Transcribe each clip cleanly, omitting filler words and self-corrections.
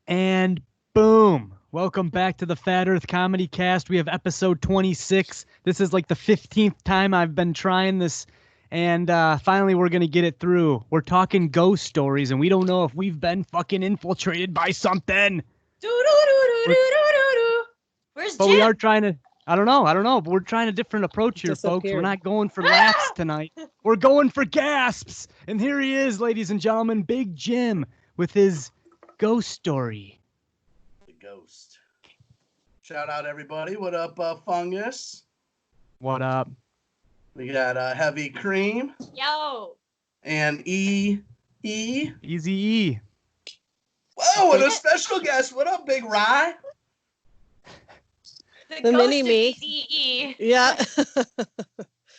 And boom. Welcome back to the Fat Earth Comedy Cast. We have episode 26. This is like the 15th time I've been trying this. And finally, we're going to get it through. We're talking ghost stories, and we don't know if we've been fucking infiltrated by something. Where's But Jim? we are trying to... I don't know. But we're trying a different approach here, folks. We're not going for laughs tonight. We're going for gasps. And here he is, ladies and gentlemen, Big Jim with his ghost story. The ghost. Shout out everybody. What up, Fungus? What up? We got Heavy Cream Yo. and E. Easy E. Whoa, and a special guest. What up, Big Rye? The mini me. E. Yeah.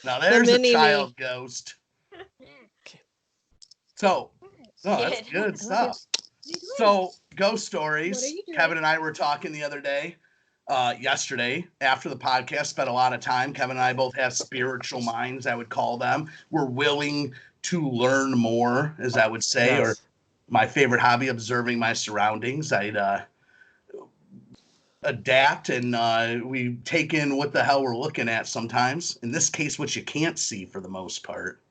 Now there's a mini child ghost. So, that's Kid. good stuff. So, ghost stories. What are you doing? Kevin and I were talking the other day, yesterday, after the podcast, spent a lot of time. Kevin and I both have spiritual minds, I would call them. We're willing to learn more, as I would say, Yes. or my favorite hobby, observing my surroundings. I'd adapt, and we take in what the hell we're looking at sometimes. In this case, what you can't see for the most part.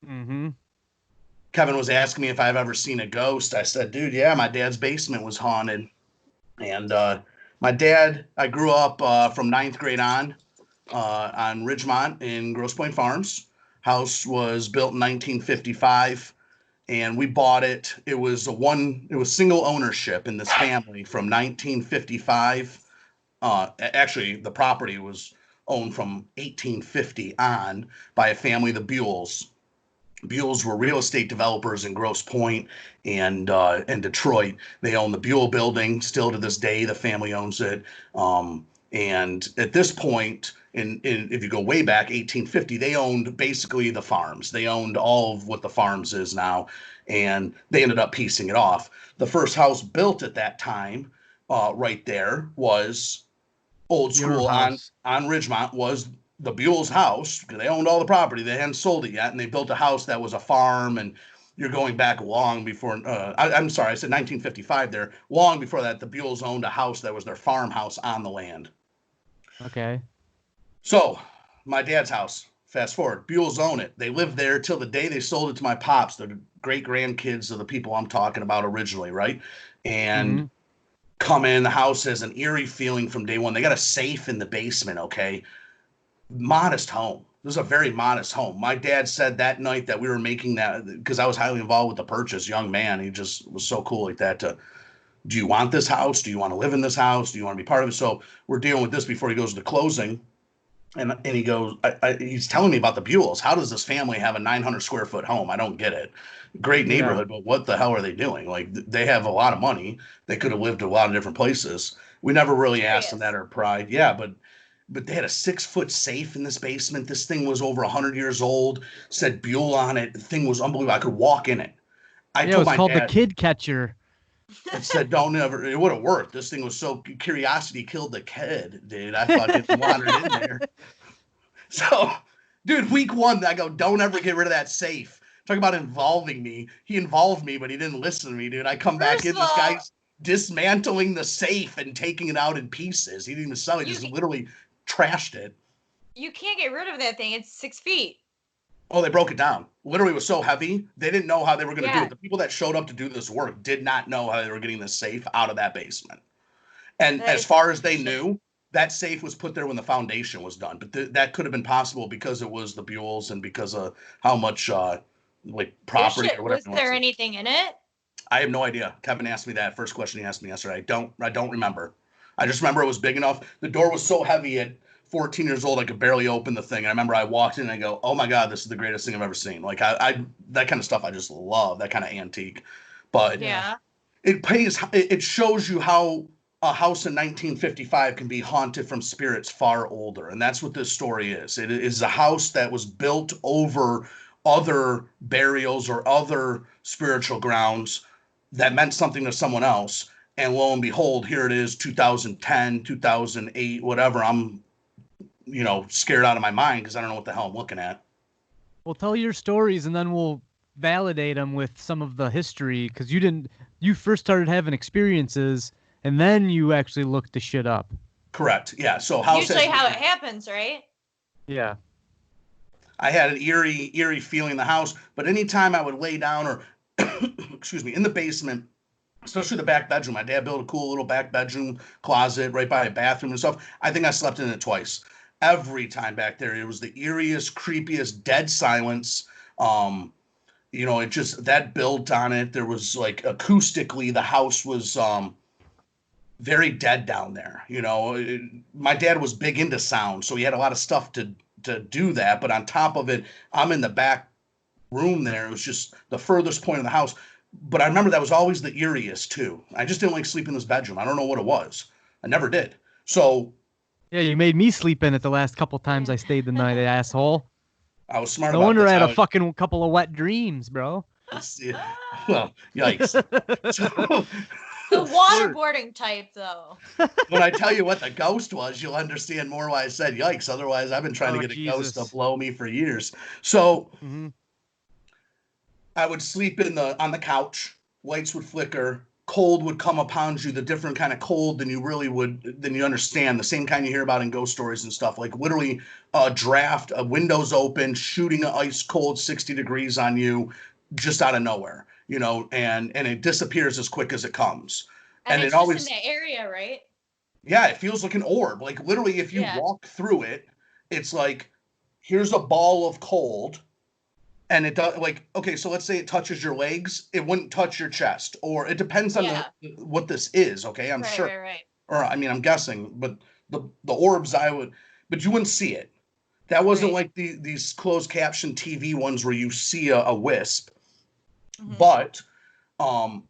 Mm-hmm. Kevin was asking me if I've ever seen a ghost. I said, dude, yeah, my dad's basement was haunted. And my dad, I grew up from 9th grade on Ridgemont in Grosse Pointe Farms. House was built in 1955, and we bought it. It was single ownership in this family from 1955. Actually, the property was owned from 1850 on by a family, the Buells. Buells were real estate developers in Grosse Pointe and Detroit. They own the Buell building still to this day. The family owns it. And at this point, if you go way back, 1850, they owned basically the farms. They owned all of what the farms is now, and they ended up piecing it off. The first house built at that time, right there, was old school on Ridgemont, was the Buell's house, because they owned all the property. They hadn't sold it yet, and they built a house that was a farm, and you're going back long before, I'm sorry, I said 1955 there. Long before that, the Buells owned a house that was their farmhouse on the land. Okay. So, my dad's house, fast forward, Buells own it. They lived there till the day they sold it to my pops, the great-grandkids of the people I'm talking about originally, right? And come in, the house has an eerie feeling from day one. They got a safe in the basement, okay? Modest home. This is a very modest home. My dad said that night that we were making that, because I was highly involved with the purchase, young man. He just was so cool like that. Do you want this house? Do you want to live in this house? Do you want to be part of it? So we're dealing with this before he goes to closing. And he goes, he's telling me about the Buells. How does this family have a 900 square foot home? I don't get it. Great neighborhood, but what the hell are they doing? Like, they have a lot of money. They could have lived a lot of different places. We never really asked them that or pride. Yeah, but they had a 6-foot safe in this basement. This thing was over 100 years old, said Buell on it. The thing was unbelievable. I could walk in it. It was called the kid catcher. It said, don't ever, it would have worked. This thing was so, curiosity killed the kid, dude. I fucking wandered in there. So, dude, week one, I go, don't ever get rid of that safe. Talk about involving me. He involved me, but he didn't listen to me, dude. I come back in, this guy's dismantling the safe and taking it out in pieces. He didn't even sell it. He just literally trashed it. You can't get rid of that thing. It's 6 feet. Oh, they broke it down. Literally, it was so heavy, they didn't know how they were going to do it. The people that showed up to do this work did not know how they were getting the safe out of that basement. And as far as they knew, that safe was put there when the foundation was done. But that could have been possible because it was the Buells and because of how much property or whatever. Was there anything in it? I have no idea. Kevin asked me that. First question he asked me yesterday. I don't remember. I just remember it was big enough. The door was so heavy at 14 years old, I could barely open the thing. And I remember I walked in and I go, oh my God, this is the greatest thing I've ever seen. Like, I that kind of stuff I just love, that kind of antique. But yeah, it shows you how a house in 1955 can be haunted from spirits far older. And that's what this story is. It is a house that was built over other burials or other spiritual grounds that meant something to someone else. And lo and behold, here it is, 2010, 2008, whatever. I'm, scared out of my mind because I don't know what the hell I'm looking at. Well, tell your stories and then we'll validate them with some of the history, because you didn't. you first started having experiences, and then you actually looked the shit up. Correct. Yeah. So Usually how it happens, right? Yeah. I had an eerie feeling in the house, but anytime I would lay down or, excuse me, in the basement, especially the back bedroom, my dad built a cool little back bedroom closet right by a bathroom and stuff. I think I slept in it twice. Every time back there, it was the eeriest, creepiest, dead silence. It just that built on it. There was like acoustically, the house was very dead down there. My dad was big into sound, so he had a lot of stuff to do that. But on top of it, I'm in the back room there. It was just the furthest point of the house. But I remember that was always the eeriest too. I just didn't like sleeping in this bedroom. I don't know what it was. I never did. So Yeah, you made me sleep in it the last couple times I stayed the night, asshole. I was smart No about wonder this. I had a fucking couple of wet dreams, bro. Well, yikes. So, The waterboarding type, though. when I tell you what the ghost was, you'll understand more why I said yikes. Otherwise, I've been trying to get a ghost to blow me for years. So I would sleep on the couch. Lights would flicker. Cold would come upon you, the different kind of cold than you understand. The same kind you hear about in ghost stories and stuff. Like literally a draft, windows open, shooting an ice cold 60 degrees on you just out of nowhere, and it disappears as quick as it comes. And it it's always just in that area, right? Yeah, it feels like an orb. Like literally, if you walk through it, it's like here's a ball of cold, and it does okay. So let's say it touches your legs, it wouldn't touch your chest, or it depends on what this is. Okay, I'm sure, right. or I mean, I'm guessing, but the orbs but you wouldn't see it. That wasn't like these closed caption TV ones where you see a wisp, but.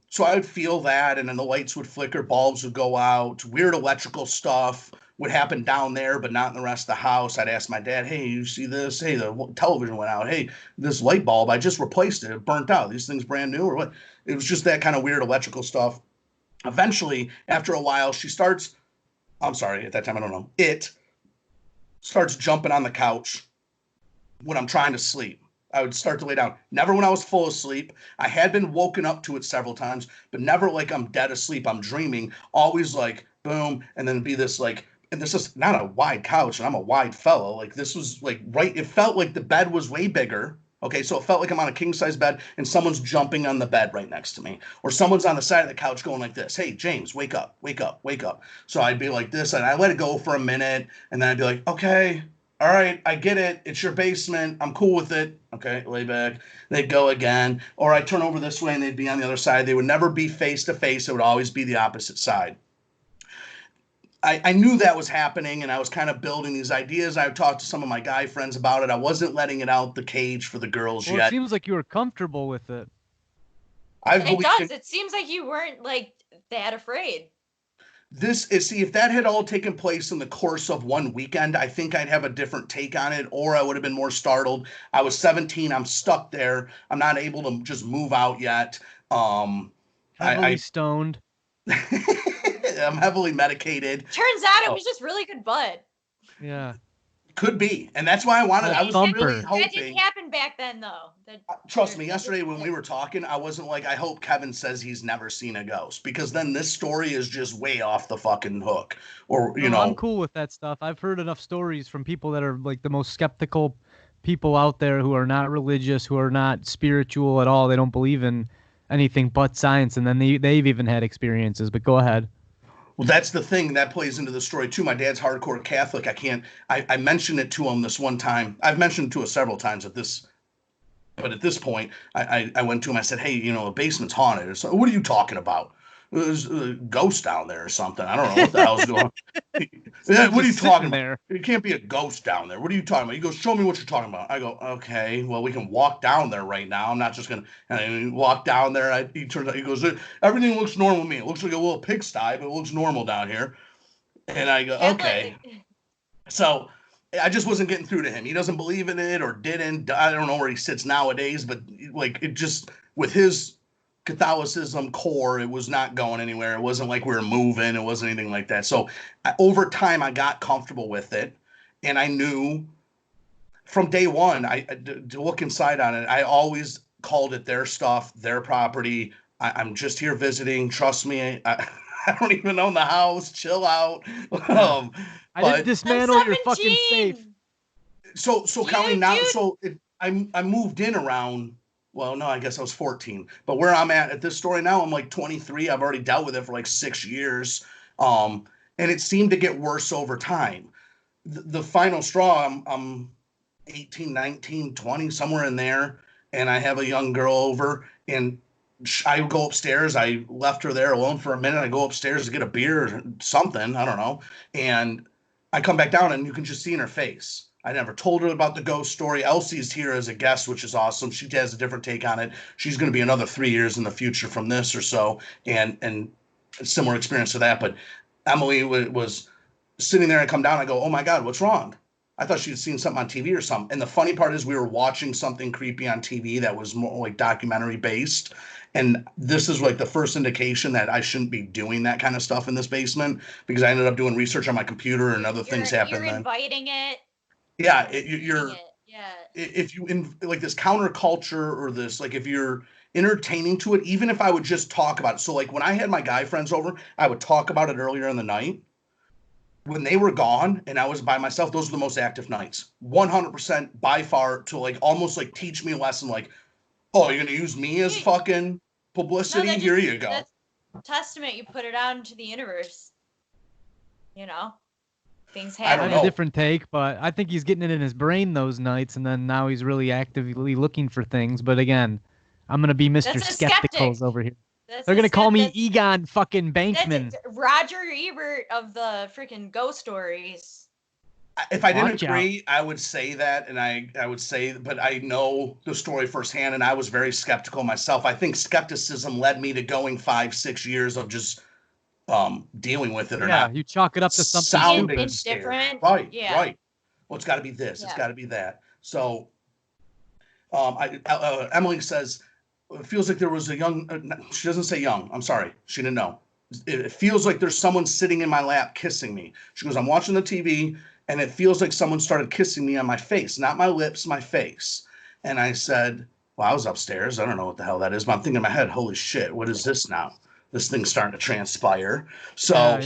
So I would feel that, and then the lights would flicker, bulbs would go out, weird electrical stuff would happen down there, but not in the rest of the house. I'd ask my dad, hey, you see this? Hey, the television went out. Hey, this light bulb, I just replaced it. It burnt out. These things brand new or what? It was just that kind of weird electrical stuff. Eventually, after a while, I'm sorry, at that time, I don't know. It starts jumping on the couch when I'm trying to sleep. I would start to lay down. Never when I was full asleep. I had been woken up to it several times, but never like I'm dead asleep. I'm dreaming. Always like boom, and then be this like, and this is not a wide couch, and I'm a wide fellow. Like this was like right. It felt like the bed was way bigger. Okay, so it felt like I'm on a king size bed, and someone's jumping on the bed right next to me, or someone's on the side of the couch going like this. Hey, James, wake up, wake up, wake up. So I'd be like this, and I let it go for a minute, and then I'd be like, okay. All right, I get it. It's your basement. I'm cool with it. Okay, lay back. They'd go again. Or I'd turn over this way and they'd be on the other side. They would never be face to face. It would always be the opposite side. I knew that was happening, and I was kind of building these ideas. I would talk to some of my guy friends about it. I wasn't letting it out the cage for the girls yet. It seems like you were comfortable with it. It does. It seems like you weren't like that afraid. If that had all taken place in the course of one weekend, I think I'd have a different take on it, or I would have been more startled. I was 17. I'm stuck there. I'm not able to just move out yet. Heavily stoned. I'm heavily medicated. Turns out it was just really good bud. Yeah. Could be. And that's why I was really hoping. That didn't happen back then, though. Trust me, yesterday when we were talking, I wasn't like, I hope Kevin says he's never seen a ghost, because then this story is just way off the fucking hook. Or, I'm cool with that stuff. I've heard enough stories from people that are like the most skeptical people out there, who are not religious, who are not spiritual at all. They don't believe in anything but science. And then they've even had experiences. But go ahead. Well, that's the thing that plays into the story too. My dad's hardcore Catholic. I mentioned it to him this one time. I've mentioned it to him several times but at this point, I went to him. I said, hey, the basement's haunted. So, what are you talking about? There's a ghost down there or something. I don't know what the hell's going on. What are you talking about? It can't be a ghost down there. What are you talking about? He goes, show me what you're talking about. I go, okay, well, we can walk down there right now. I'm not just going to walk down there. He goes, everything looks normal to me. It looks like a little pigsty, but it looks normal down here. And I go, okay. So I just wasn't getting through to him. He doesn't believe in it or didn't. I don't know where he sits nowadays, but like it just, with his Catholicism core, it was not going anywhere. It wasn't like we were moving. It wasn't anything like that. So over time, I got comfortable with it, and I knew from day one, to look inside on it, I always called it their stuff, their property. I'm just here visiting. Trust me. I don't even own the house. Chill out. I didn't dismantle your fucking safe. So Colleen, now, I moved in around, well, no, I guess I was 14. But where I'm at this story now, I'm like 23. I've already dealt with it for like 6 years. And it seemed to get worse over time. The final straw, I'm 18, 19, 20, somewhere in there. And I have a young girl over, and I go upstairs. I left her there alone for a minute. I go upstairs to get a beer or something. I don't know. And I come back down, and you can just see in her face. I never told her about the ghost story. Elsie's here as a guest, which is awesome. She has a different take on it. She's going to be another 3 years in the future from this or so, and a similar experience to that. But Emily was sitting there. I come down. I go, oh, my God, what's wrong? I thought she'd seen something on TV or something. And the funny part is we were watching something creepy on TV that was more like documentary based. And this is like the first indication that I shouldn't be doing that kind of stuff in this basement, because I ended up doing research on my computer and other things happened. You're inviting it. Yeah, if you in like this counterculture or this, like if you're entertaining to it, even if I would just talk about it. So like when I had my guy friends over, I would talk about it earlier in the night. When they were gone and I was by myself, those were the most active nights. 100% by far, to like almost like teach me a lesson. Like, oh, you're gonna use me as fucking publicity? Here you go. That's testament. You put it out into the universe. Things happen. I have a different take, but I think he's getting it in his brain those nights, and then now he's really actively looking for things. But again, I'm gonna be Mr. Skepticals over here. They're going to call me Egon fucking Bankman. That's Roger Ebert of the freaking ghost stories. If I didn't agree, I would say that, and I would say, but I know the story firsthand, and I was very skeptical myself. I think skepticism led me to going 5-6 years of just dealing with it or not. You chalk it up to something sounding different. Right. Well, it's got to be this. It's got to be that. So Emily says, it feels like there was a young, she doesn't say young, I'm sorry, she didn't know. It feels like there's someone sitting in my lap kissing me. She goes, I'm watching the TV, and it feels like someone started kissing me on my face, not my lips, my face. And I said, well, I was upstairs. I don't know what the hell that is, but I'm thinking in my head, holy shit, what is this now? This thing's starting to transpire. So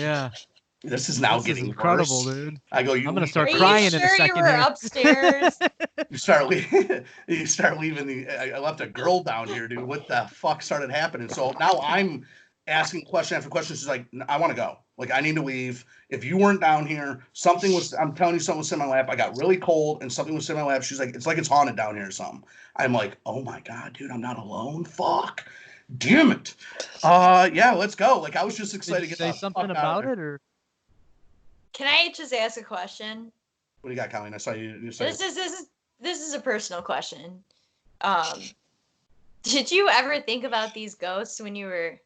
this is now getting incredible, worse. Dude. I go, I'm going to start crying in a second. You were upstairs? You start leaving I left a girl down here, dude. What the fuck started happening? So now I'm asking question after question. She's like, I want to go. Like, I need to leave. If you weren't down here, I'm telling you, something was sitting in my lap. I got really cold and something was sitting in my lap. She's like, it's like it's haunted down here or something. I'm like, oh my God, dude, I'm not alone. Fuck. Damn it. Yeah, let's go. Like, I was just excited to get say something about it, or? Can I just ask a question? What do you got, Colleen? I saw you. This is a personal question. Did you ever think about these ghosts when you were?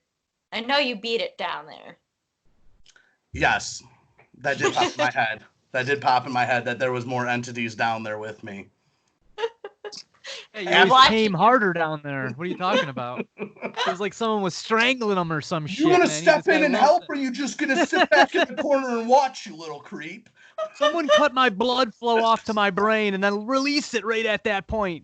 I know you beat it down there. Yes, that did pop in my head. That did pop in my head that there was more entities down there with me. Hey, you always came harder down there. What are you talking about? It was like someone was strangling him or some shit. You gonna step in and help, or you just gonna sit back in the corner and watch, you little creep? Someone cut my blood flow off to my brain and then release it right at that point.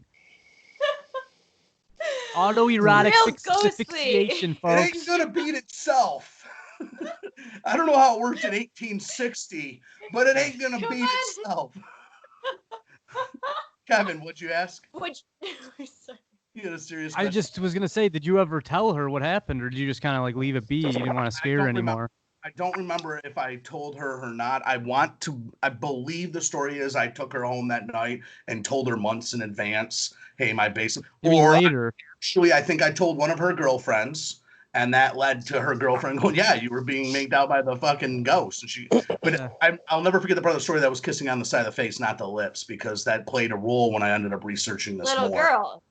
Autoerotic asphyxiation, folks. It ain't gonna beat itself. I don't know how it worked in 1860, but it ain't gonna beat itself. Kevin, what'd you ask? You had a serious question. I just was going to say, did you ever tell her what happened, or did you just kind of like leave it be? You didn't want to scare her anymore. I don't remember if I told her or not. I believe the story is I took her home that night and told her months in advance, hey, my basement. Or later. Actually, I think I told one of her girlfriends, and that led to her girlfriend going, yeah, you were being made out by the fucking ghost. And I'll never forget the part of the story that was kissing on the side of the face, not the lips, because that played a role when I ended up researching this little girl.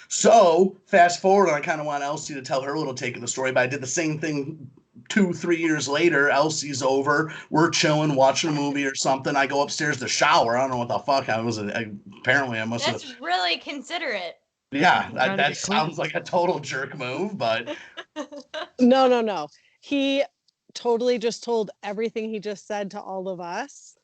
So fast forward, and I kind of want Elsie to tell her little take of the story, but I did the same thing 2-3 years later. Elsie's over, we're chilling, watching a movie or something. I go upstairs to shower. I don't know what the fuck I was. Apparently, I must have. That's really considerate. Yeah, that sounds like a total jerk move, but no. He totally just told everything he just said to all of us.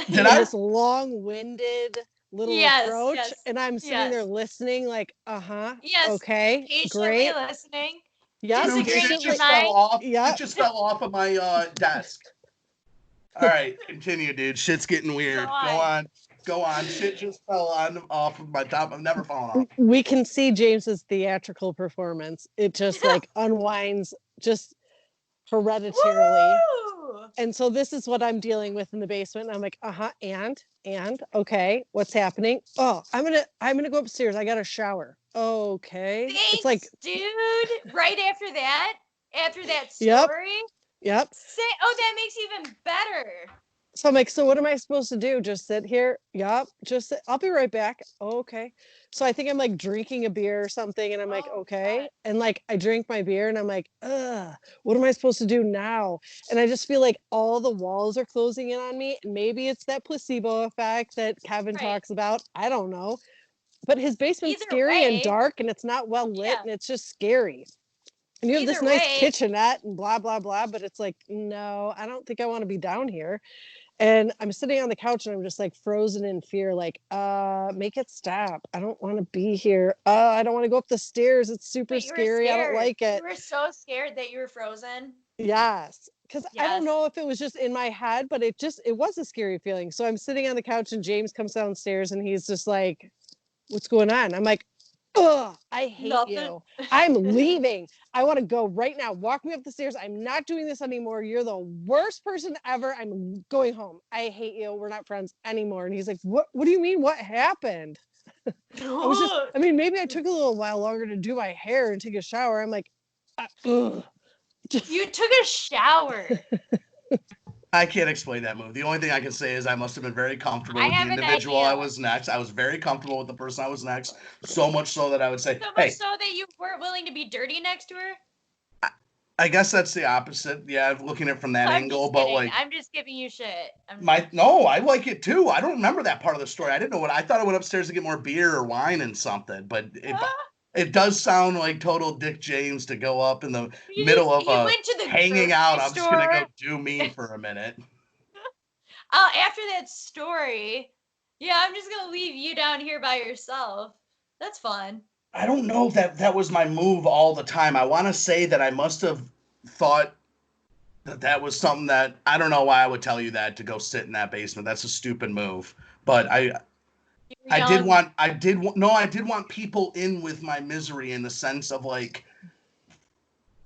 Did I? This long-winded, little Yes, approach, yes, and I'm sitting there listening, like, Yes. okay, Patiently great. listening. Yep. Dude, shit Disagreeing your just fell mind. off. Yep. Shit just fell off of my desk. All right, continue, dude. Shit's getting weird. Go on. Shit just fell off of my top. I've never fallen off. We can see James's theatrical performance. It just like unwinds just hereditarily. Woo! And so this is what I'm dealing with in the basement. And I'm like, and okay, what's happening? Oh, I'm gonna go upstairs. I got a shower. Okay. Thanks, it's like, dude. Right after that Yep. story. Yep. That makes it even better. So I'm like, so what am I supposed to do? Just sit here? Yup. I'll be right back. Oh, okay. So I think I'm like drinking a beer or something. And I'm like, okay. God. And like, I drink my beer and I'm like, what am I supposed to do now? And I just feel like all the walls are closing in on me. And maybe it's that placebo effect that Kevin talks about. I don't know. But his basement's scary and dark and it's not well lit and it's just scary. And you have this nice kitchenette and blah, blah, blah. But it's like, no, I don't think I want to be down here. And I'm sitting on the couch and I'm just like frozen in fear, like, make it stop. I don't want to be here. I don't want to go up the stairs. It's super scary. I don't like it. You were so scared that you were frozen. Yes. Because I don't know if it was just in my head, but it was a scary feeling. So I'm sitting on the couch and James comes downstairs and he's just like, what's going on? I'm like, ugh, I hate you. I'm leaving. I want to go right now. Walk me up the stairs. I'm not doing this anymore. You're the worst person ever. I'm going home. I hate you. We're not friends anymore. And he's like, what do you mean? What happened? Maybe I took a little while longer to do my hair and take a shower. I'm like, ugh. You took a shower. I can't explain that move. The only thing I can say is I must have been very comfortable with the individual I was next. I was very comfortable with the person I was next. So much so that I would say, so much so that you weren't willing to be dirty next to her? I guess that's the opposite. Yeah, looking at it from that angle. But like, I'm just giving you shit. No, I like it too. I don't remember that part of the story. I didn't know I thought I went upstairs to get more beer or wine and something. But it does sound like total Dick James to go up in the middle of hanging out. I'm just gonna go do me for a minute. After that story, I'm just gonna leave you down here by yourself. That's fun. I don't know if that was my move all the time. I want to say that I must have thought that was something that I don't know why I would tell you that to go sit in that basement. That's a stupid move. But I did want people in with my misery in the sense of like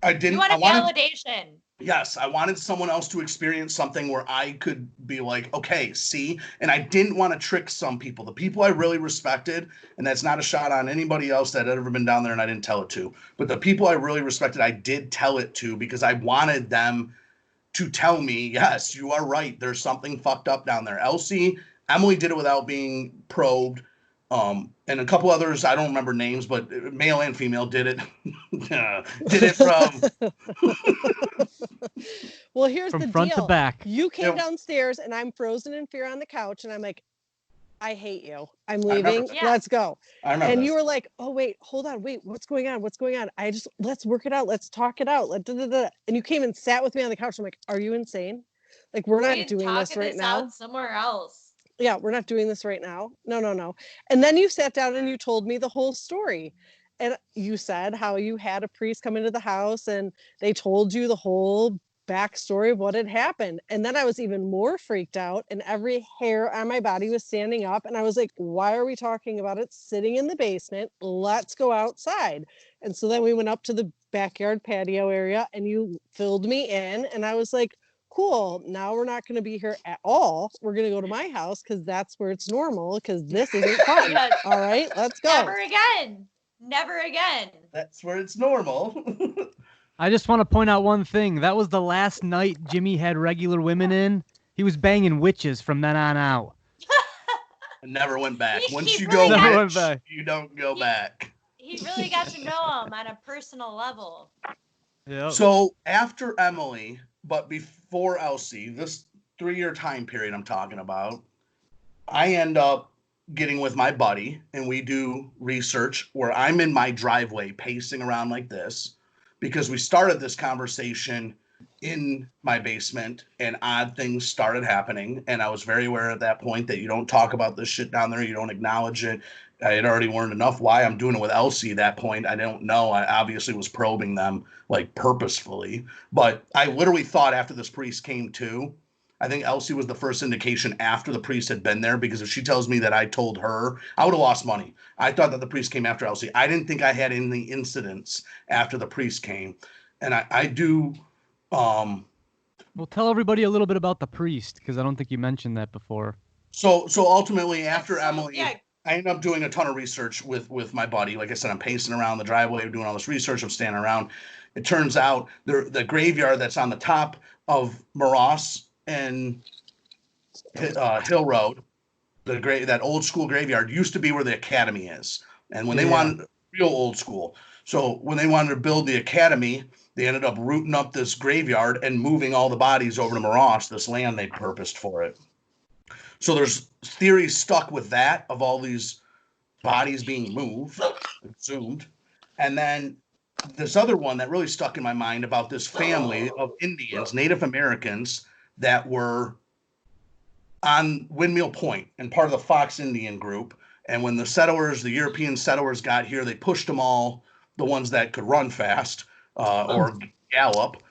You wanted validation. Yes, I wanted someone else to experience something where I could be like, okay, see? And I didn't want to trick some people. The people I really respected, and that's not a shot on anybody else that had ever been down there and I didn't tell it to, but the people I really respected, I did tell it to because I wanted them to tell me, yes, you are right. There's something fucked up down there. Emily did it without being probed. And a couple others, I don't remember names, but male and female did it. Did it from... Well, here's from the front deal. To back. You came downstairs and I'm frozen in fear on the couch and I'm like, I hate you. I'm leaving. Let's go. And you were like, oh, wait, hold on. Wait, what's going on? Let's work it out. Let's talk it out. And you came and sat with me on the couch. I'm like, are you insane? Like, we're not doing this right now. Out somewhere else. Yeah, we're not doing this right now. No. And then you sat down and you told me the whole story. And you said how you had a priest come into the house and they told you the whole backstory of what had happened. And then I was even more freaked out and every hair on my body was standing up. And I was like, why are we talking about it sitting in the basement? Let's go outside. And so then we went up to the backyard patio area and you filled me in. And I was like, cool, now we're not going to be here at all. We're going to go to my house because that's where it's normal because this isn't fun. All right, let's go. Never again. That's where it's normal. I just want to point out one thing. That was the last night Jimmy had regular women in. He was banging witches from then on out. I never went back. Once you really go witch, you don't go back. He really got to know him on a personal level. Yep. So after Emily, but before Elsie, this 3-year time period I'm talking about, I end up getting with my buddy and we do research where I'm in my driveway pacing around like this because we started this conversation in my basement, and odd things started happening. And I was very aware at that point that you don't talk about this shit down there. You don't acknowledge it. I had already learned enough why I'm doing it with Elsie at that point. I don't know. I obviously was probing them like purposefully, but I literally thought after this priest came to, I think Elsie was the first indication after the priest had been there, because if she tells me that I told her, I would have lost money. I thought that the priest came after Elsie. I didn't think I had any incidents after the priest came. And I do. Well, tell everybody a little bit about the priest, because I don't think you mentioned that before. So ultimately, after Emily, yeah. I ended up doing a ton of research with my buddy. Like I said, I'm pacing around the driveway, doing all this research. I'm standing around. It turns out the graveyard that's on the top of Morass and Hill Road, that old school graveyard, used to be where the academy is. And when they wanted real old school, so when they wanted to build the academy, they ended up rooting up this graveyard and moving all the bodies over to Morass, this land they purposed for it. So there's theories stuck with that of all these bodies being moved, exhumed. And then this other one that really stuck in my mind about this family of Indians, Native Americans, that were on Windmill Point and part of the Fox Indian group. And when the European settlers got here, they pushed them all, the ones that could run fast or gallop,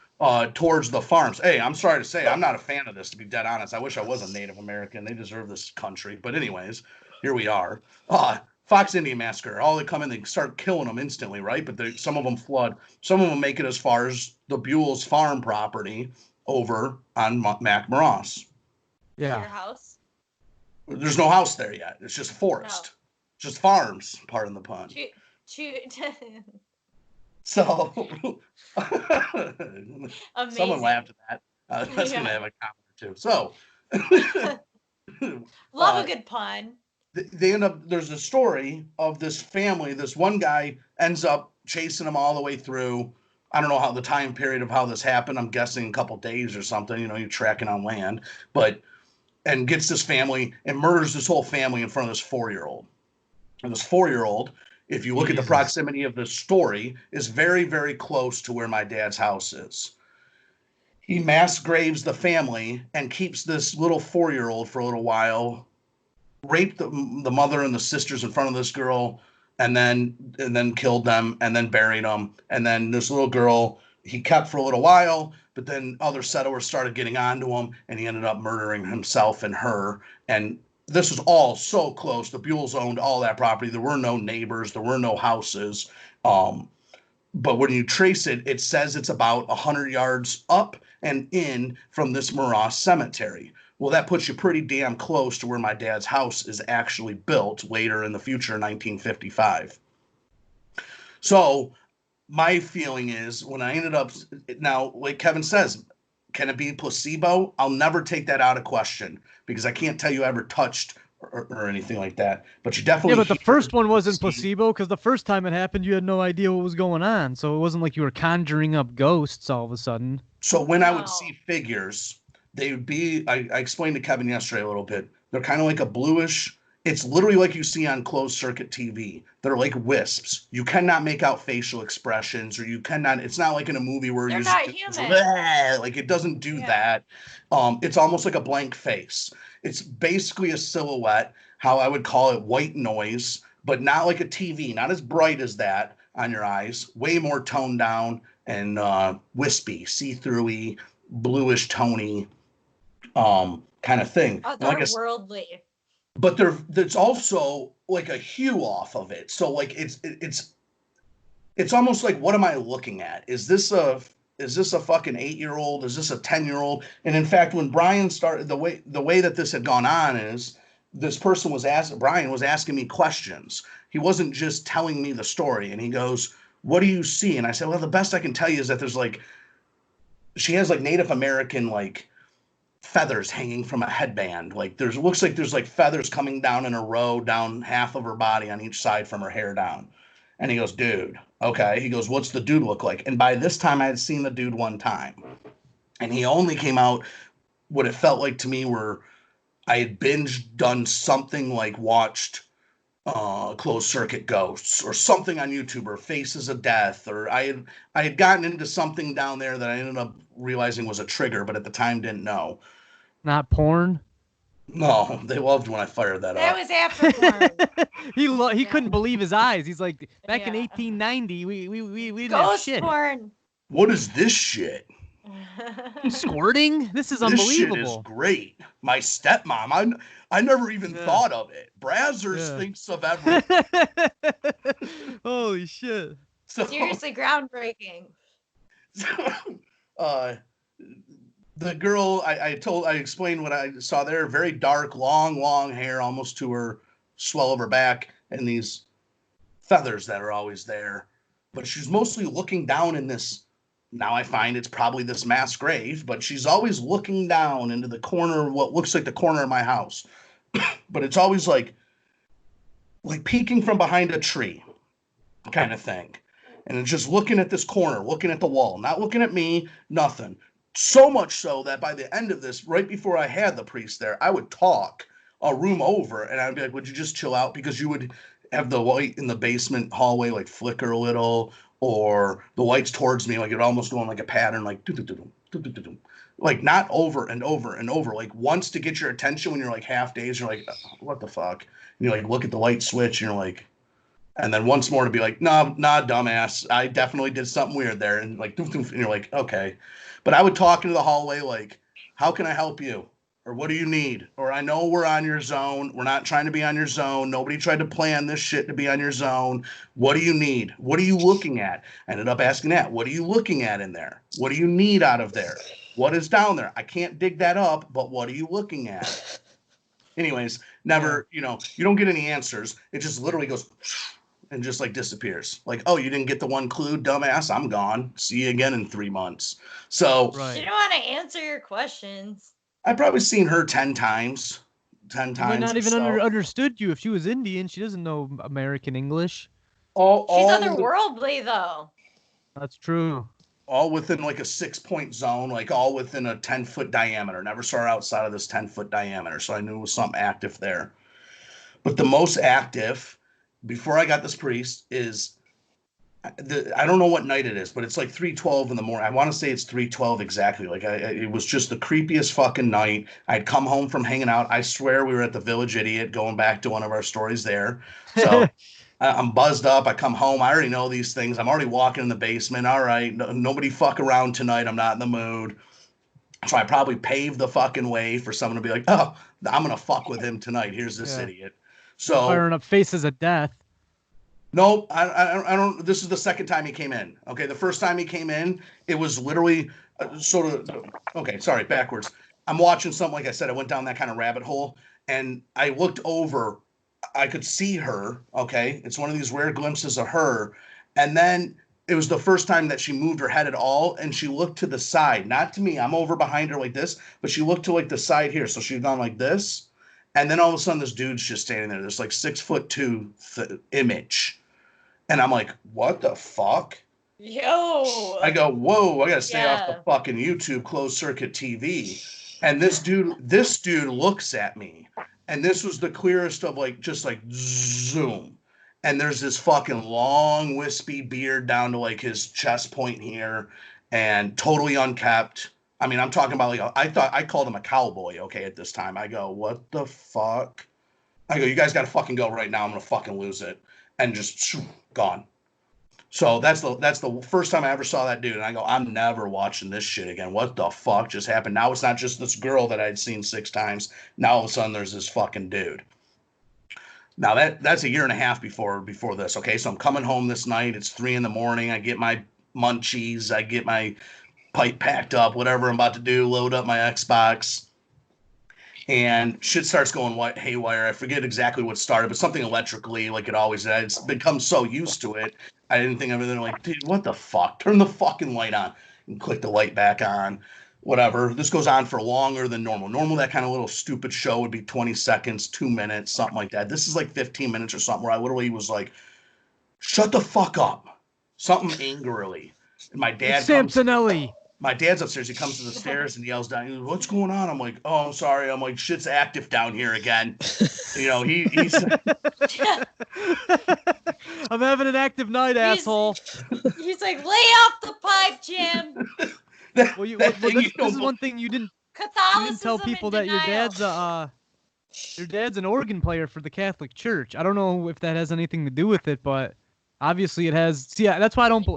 towards the farms. Hey, I'm sorry to say, I'm not a fan of this, to be dead honest. I wish I was a Native American. They deserve this country. But anyways, here we are. Fox Indian Massacre. All they come in, they start killing them instantly, right? But some of them flood. Some of them make it as far as the Buell's farm property over on Mac Morass. Yeah. Your house? There's no house there yet. It's just forest. No. Just farms, pardon the pun. So someone laughed at that. That's going to have a comment or two. So love a good pun. They end up, there's a story of this family. This one guy ends up chasing them all the way through. I don't know how the time period of how this happened. I'm guessing a couple days or something. You're tracking on land, and gets this family and murders this whole family in front of this 4-year-old. And this 4-year-old, if you look at the proximity of the story, is very, very close to where my dad's house is. He mass graves the family and keeps this little 4-year-old for a little while, raped the mother and the sisters in front of this girl, and then killed them, and then buried them. And then this little girl he kept for a little while, but then other settlers started getting onto him, and he ended up murdering himself and her. And this was all so close. The Buells owned all that property. There were no neighbors. There were no houses. But when you trace it, it says it's about 100 yards up and in from this Morass cemetery. Well, that puts you pretty damn close to where my dad's house is actually built later in the future, 1955. So my feeling is when I ended up, now, like Kevin says, can it be placebo? I'll never take that out of question, because I can't tell you I ever touched or anything like that. But you definitely. Yeah, but the first one wasn't placebo, because the first time it happened, you had no idea what was going on. So it wasn't like you were conjuring up ghosts all of a sudden. So when I would see figures, they would be, I explained to Kevin yesterday a little bit, they're kind of like a bluish. It's literally like you see on closed circuit TV. They're like wisps. You cannot make out facial expressions, or you cannot, it's not like in a movie where you're not human. Like it doesn't do that. It's almost like a blank face. It's basically a silhouette, how I would call it white noise, but not like a TV, not as bright as that on your eyes, way more toned down and wispy, see-through-y, bluish tony kind of thing. Oh, they're like worldly. But there's also like a hue off of it. So like it's almost like, what am I looking at? Is this a fucking 8-year-old? Is this a 10-year-old? And in fact, when Brian started, the way that this had gone on is this person Brian was asking me questions. He wasn't just telling me the story. And he goes, "What do you see?" And I said, "Well, the best I can tell you is that there's she has like Native American like feathers hanging from a headband. Like looks like there's like feathers coming down in a row down half of her body on each side from her hair down." And he goes, "Dude, okay." He goes, "What's the dude look like?" And by this time I had seen the dude one time. And he only came out what it felt like to me were I had done something like watched closed circuit ghosts or something on YouTube or faces of death, or I had gotten into something down there that I ended up realizing was a trigger, but at the time didn't know. Not porn. No, they loved when I fired that That up. was after porn. He Yeah. couldn't believe his eyes. He's like, back in Yeah. 1890, we didn't have Ghost shit. porn. What is this shit? Squirting? This is This shit is unbelievable. great. My stepmom, I never even thought of it. Brazzers Yeah. thinks of everything. Holy shit. So, Seriously groundbreaking. uh, the girl, I explained what I saw there. Very dark, long hair, almost to her swell of her back, and these feathers that are always there. But she's mostly looking down in this. Now I find it's probably this mass grave, but she's always looking down into the corner, what looks like the corner of my house. But it's always like peeking from behind a tree kind of thing. And it's just looking at this corner, looking at the wall, not looking at me, nothing. So much so that by the end of this, right before I had the priest there, I would talk a room over and I'd be like, would you just chill out? Because you would have the light in the basement hallway like flicker a little, or the lights towards me, like it almost going like a pattern, like like not over and over and over, like once to get your attention when you're like half dazed, you're like, what the fuck? And you like look at the light switch and you're like, and then once more to be like, nah, dumbass, I definitely did something weird there, and like, and you're like, okay. But I would talk into the hallway like, how can I help you? Or what do you need? Or I know we're on your zone. We're not trying to be on your zone. Nobody tried to plan this shit to be on your zone. What do you need? What are you looking at? I ended up asking that. What are you looking at in there? What do you need out of there? What is down there? I can't dig that up, but what are you looking at? Anyways, never, you don't get any answers. It just literally goes and just like disappears. Like, oh, you didn't get the one clue, dumbass. I'm gone. See you again in 3 months. So She didn't want to answer your questions. I've probably seen her 10 times. 10 She might times. not even so. understood you if she was Indian. She doesn't know American English. She's otherworldly, though. That's true. All within like a 6-point zone, like all within a 10-foot diameter. Never saw her outside of this 10-foot diameter. So I knew it was something active there. But the most active, before I got this priest, is I don't know what night it is, but it's like 3:12 in the morning. I want to say it's 3:12 exactly. Like it was just the creepiest fucking night. I'd come home from hanging out. I swear we were at the Village Idiot, going back to one of our stories there. So I'm buzzed up. I come home. I already know these things. I'm already walking in the basement. All right, nobody fuck around tonight. I'm not in the mood. So I probably paved the fucking way for someone to be like, oh, I'm gonna fuck with him tonight. Here's this idiot. So firing up faces of death. No, I don't. This is the second time he came in. Okay, the first time he came in, it was literally sort of. Okay, sorry, backwards. I'm watching something. Like I said, I went down that kind of rabbit hole, and I looked over. I could see her. Okay, it's one of these rare glimpses of her, and then it was the first time that she moved her head at all, and she looked to the side, not to me. I'm over behind her like this, but she looked to like the side here. So she'd gone like this, and then all of a sudden, this dude's just standing there. This like 6'2" image. And I'm like, what the fuck? Yo. I go, whoa, I gotta stay off the fucking YouTube closed circuit TV. And this dude looks at me. And this was the clearest of like, just like zoom. And there's this fucking long wispy beard down to like his chest point here, and totally unkept. I mean, I'm talking about like, I called him a cowboy, okay, at this time. I go, what the fuck? I go, you guys gotta fucking go right now. I'm gonna fucking lose it. And just gone. So that's the first time I ever saw that dude. And I go, I'm never watching this shit again. What the fuck just happened? Now it's not just this girl that I'd seen 6 times. Now all of a sudden there's this fucking dude. Now that's a year and a half before this. Okay, so I'm coming home this night. It's 3 a.m. I get my munchies. I get my pipe packed up, whatever I'm about to do, load up my Xbox. And shit starts going haywire. I forget exactly what started, but something electrically, like it always does. It's become so used to it. I didn't think of it. Like, dude, what the fuck? Turn the fucking light on and click the light back on. Whatever. This goes on for longer than normal. Normal, that kind of little stupid show would be 20 seconds, 2 minutes, something like that. This is like 15 minutes or something where I literally was like, shut the fuck up. Something angrily. And my dad Samsonelli. my dad's upstairs. He comes to the stairs and yells down. He goes, "What's going on?" I'm like, "Oh, I'm sorry." I'm like, "Shit's active down here again." You know, he's I'm having an active night, asshole. He's like, lay off the pipe, Jim. Well, this is one thing you didn't tell people that your dad's an organ player for the Catholic Church. I don't know if that has anything to do with it, but obviously it has. See, that's why I don't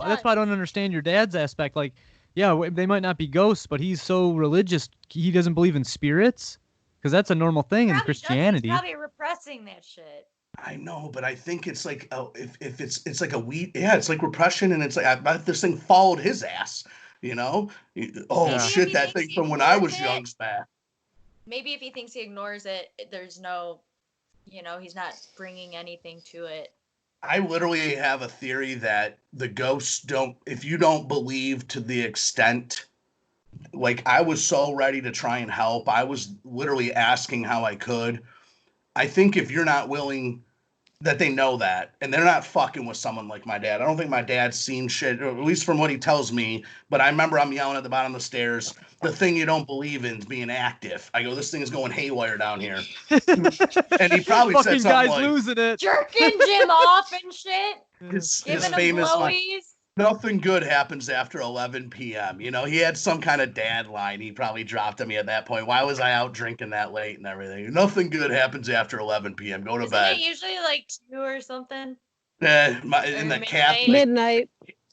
understand your dad's aspect. Like, yeah, they might not be ghosts, but he's so religious, he doesn't believe in spirits, because that's a normal thing in Christianity. He's probably repressing that shit. I know, but I think it's like if it's like a weed, yeah, it's like repression, and it's like I bet this thing followed his ass, you know. Oh Maybe shit, that thing from when I was young's back. Maybe if he thinks he ignores it, there's no, he's not bringing anything to it. I literally have a theory that the ghosts don't, if you don't believe to the extent, like I was so ready to try and help, I was literally asking how I could. I think if you're not willing, that they know that, and they're not fucking with someone like my dad. I don't think my dad's seen shit, or at least from what he tells me, but I remember I'm yelling at the bottom of the stairs, the thing you don't believe in is being active. I go, this thing is going haywire down here. And he probably said something guys like, losing it. Jerking Jim off and shit. His Giving famous him line, blowies. nothing good happens after 11 p.m. You know, he had some kind of dad line he probably dropped at me at that point. Why was I out drinking that late and everything? Nothing good happens after 11 p.m. Go to bed. Isn't it usually like 2 or something? In the Catholic midnight.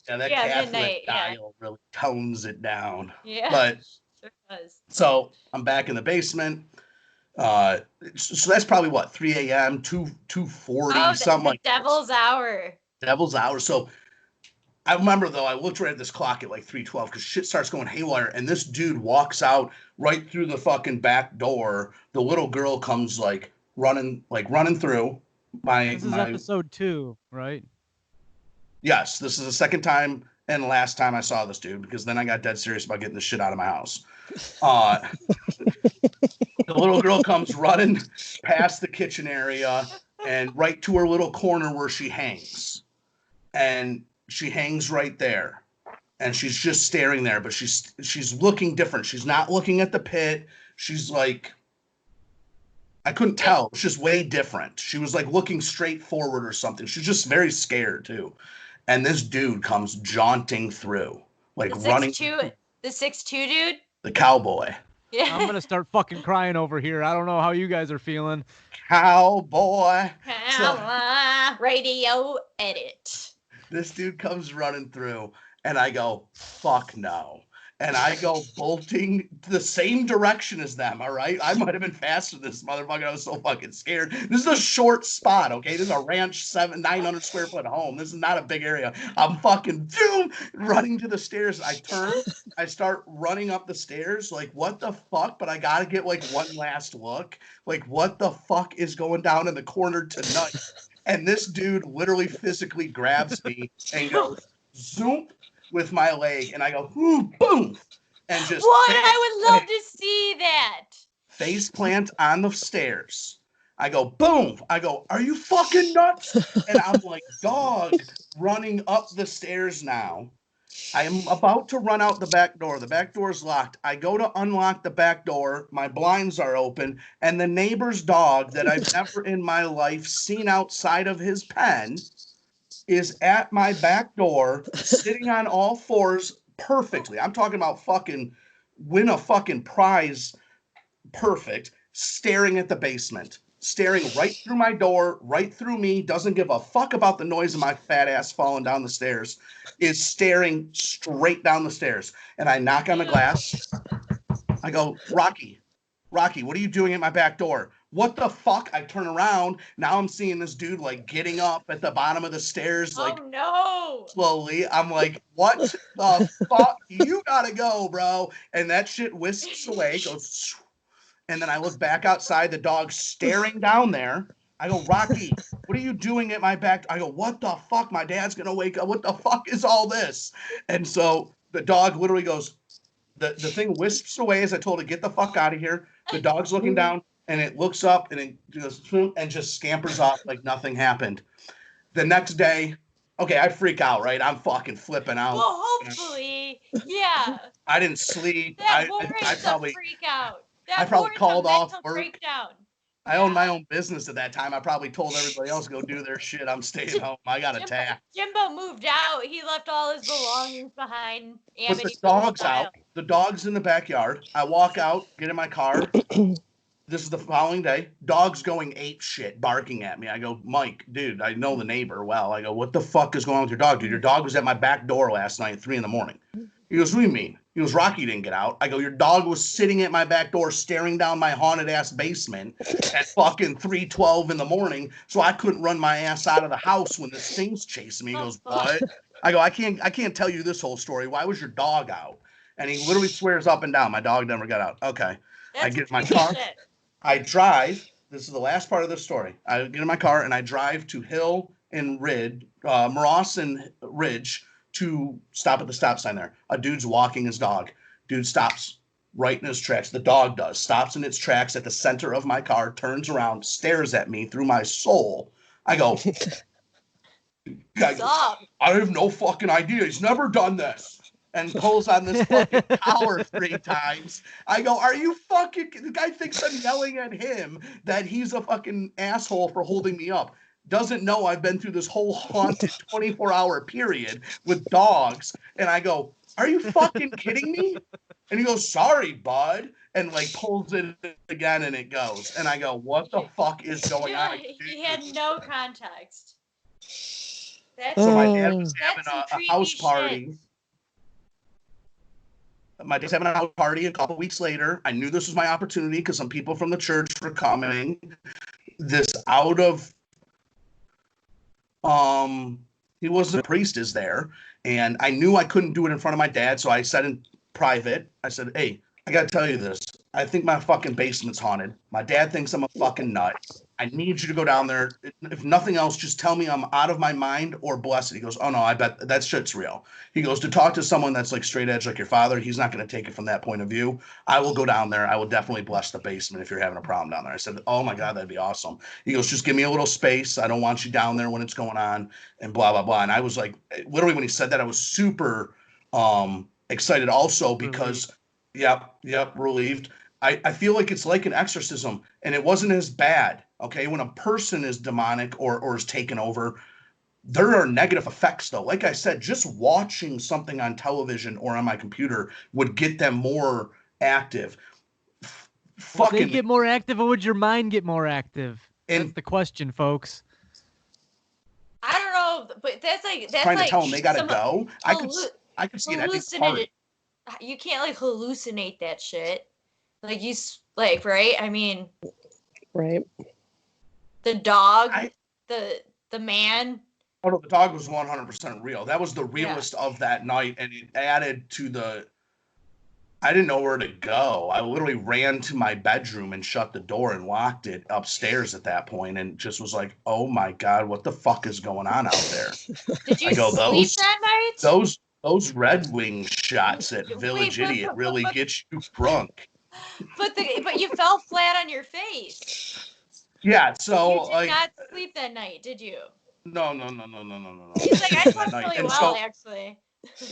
Yeah, that Catholic dial really tones it down. Yeah, but sure does. So I'm back in the basement. So that's probably what, 3 a.m., 2:40, something like Devil's Hour. Devil's Hour. So I remember, though, I looked right at this clock at like 3:12 because shit starts going haywire, and this dude walks out right through the fucking back door. The little girl comes running through. This is episode 2, right? Yes, this is the second time and last time I saw this dude, because then I got dead serious about getting this shit out of my house. The little girl comes running past the kitchen area and right to her little corner where she hangs. And she hangs right there. And she's just staring there, but she's looking different. She's not looking at the pit. She's like, I couldn't tell. It's just way different. She was like looking straight forward or something. She's just very scared too. And this dude comes jaunting through, like running. The 6'2" dude? The cowboy. Yeah. I'm going to start fucking crying over here. I don't know how you guys are feeling. Cowboy. Radio edit. This dude comes running through, and I go, fuck no. And I go bolting the same direction as them, all right? I might have been faster than this motherfucker. I was so fucking scared. This is a short spot, okay? This is a ranch 900 square foot home. This is not a big area. I'm fucking running to the stairs. I turn. I start running up the stairs. Like, what the fuck? But I got to get, like, one last look. Like, what the fuck is going down in the corner tonight? And this dude literally physically grabs me and goes, zoom, with my leg, and I go, boom, and just I would love to see that. Face plant on the stairs. I go, boom. I go, are you fucking nuts? And I'm like, dog, running up the stairs now. I am about to run out the back door. The back door is locked. I go to unlock the back door. My blinds are open, and the neighbor's dog that I've never in my life seen outside of his pen is at my back door, sitting on all fours perfectly. I'm talking about fucking win a fucking prize perfect, staring at the basement, staring right through my door, right through me, doesn't give a fuck about the noise of my fat ass falling down the stairs, is staring straight down the stairs. And I knock on the glass. I go, Rocky, what are you doing at my back door? What the fuck? I turn around. Now I'm seeing this dude like getting up at the bottom of the stairs, like, oh no, slowly. I'm like, what the fuck? You gotta go, bro. And that shit whisks away, goes, and then I look back outside, the dog's staring down there. I go, Rocky, what are you doing at my back? I go, what the fuck? My dad's gonna wake up. What the fuck is all this? And so the dog literally goes, the thing wisps away as I told it, get the fuck out of here. The dog's looking down. And it looks up and it goes and just scampers off like nothing happened. The next day, Okay, I freak out, right? I'm fucking flipping out. Well, hopefully, yeah. I didn't sleep. That I warrants a probably freak out. I That probably warrants a called off mental work. breakdown. I owned my own business at that time. I probably told everybody else to go do their shit. I'm staying home. I got attacked. Jimbo moved out. He left all his belongings behind. Put the Amityville dogs style. out. The dog's in the backyard. I walk out, get in my car. This is the following day. Dog's going ape shit, barking at me. I go, Mike, dude, I know the neighbor well. I go, what the fuck is going on with your dog, dude? Your dog was at my back door last night at 3 a.m. He goes, what do you mean? He goes, Rocky didn't get out. I go, your dog was sitting at my back door staring down my haunted ass basement at fucking 3:12 in the morning, so I couldn't run my ass out of the house when this thing's chasing me. He goes, what? I go, I can't tell you this whole story. Why was your dog out? And he literally swears up and down, my dog never got out. Okay. That's I get in my car. shit. I drive. This is the last part of the story. I get in my car and I drive to Hill and Morass and Ridge to stop at the stop sign there. A dude's walking his dog. Dude stops right in his tracks. The dog does. Stops in its tracks at the center of my car, turns around, stares at me through my soul. I go, I have no fucking idea. He's never done this. And pulls on this fucking collar 3 times. I go, are you fucking... The guy thinks I'm yelling at him that he's a fucking asshole for holding me up. Doesn't know I've been through this whole haunted 24-hour period with dogs. And I go, are you fucking kidding me? And he goes, sorry, bud. And like pulls it again and it goes. And I go, what the fuck is going on? He had no context. That's, so my dad was having that's some a house creepy party. shit. My dad's having a house party a couple weeks later. I knew this was my opportunity because some people from the church were coming. This out of he wasn't a priest is there, and I knew I couldn't do it in front of my dad, so I said in private, I said, hey, I gotta tell you this. I think my fucking basement's haunted. My dad thinks I'm a fucking nut. I need you to go down there. If nothing else, just tell me I'm out of my mind or blessed. He goes, oh no, I bet that shit's real. He goes, to talk to someone that's like straight edge like your father, he's not going to take it from that point of view. I will go down there. I will definitely bless the basement if you're having a problem down there. I said, oh my God, that'd be awesome. He goes, just give me a little space. I don't want you down there when it's going on and blah, blah, blah. And I was like, literally when he said that, I was super excited also because, relieved. I feel like it's like an exorcism, and it wasn't as bad. Okay, when a person is demonic or is taken over, there are negative effects though. Like I said, just watching something on television or on my computer would get them more active. Would they get more active, or would your mind get more active? That's the question, folks. I don't know, but that's trying like to tell them they gotta go. I could see it. You can't like hallucinate that shit. Like right? I mean, right. The dog, the man. Oh no, the dog was 100% real. That was the realest of that night, and it added to the. I didn't know where to go. I literally ran to my bedroom and shut the door and locked it upstairs at that point, and just was like, "Oh my God, what the fuck is going on out there?" Did you sleep that night? Those Red Wing shots at Village Idiot really get you drunk. But you fell flat on your face. Yeah, so you did not sleep that night, did you? No. He's like, I slept really well, actually.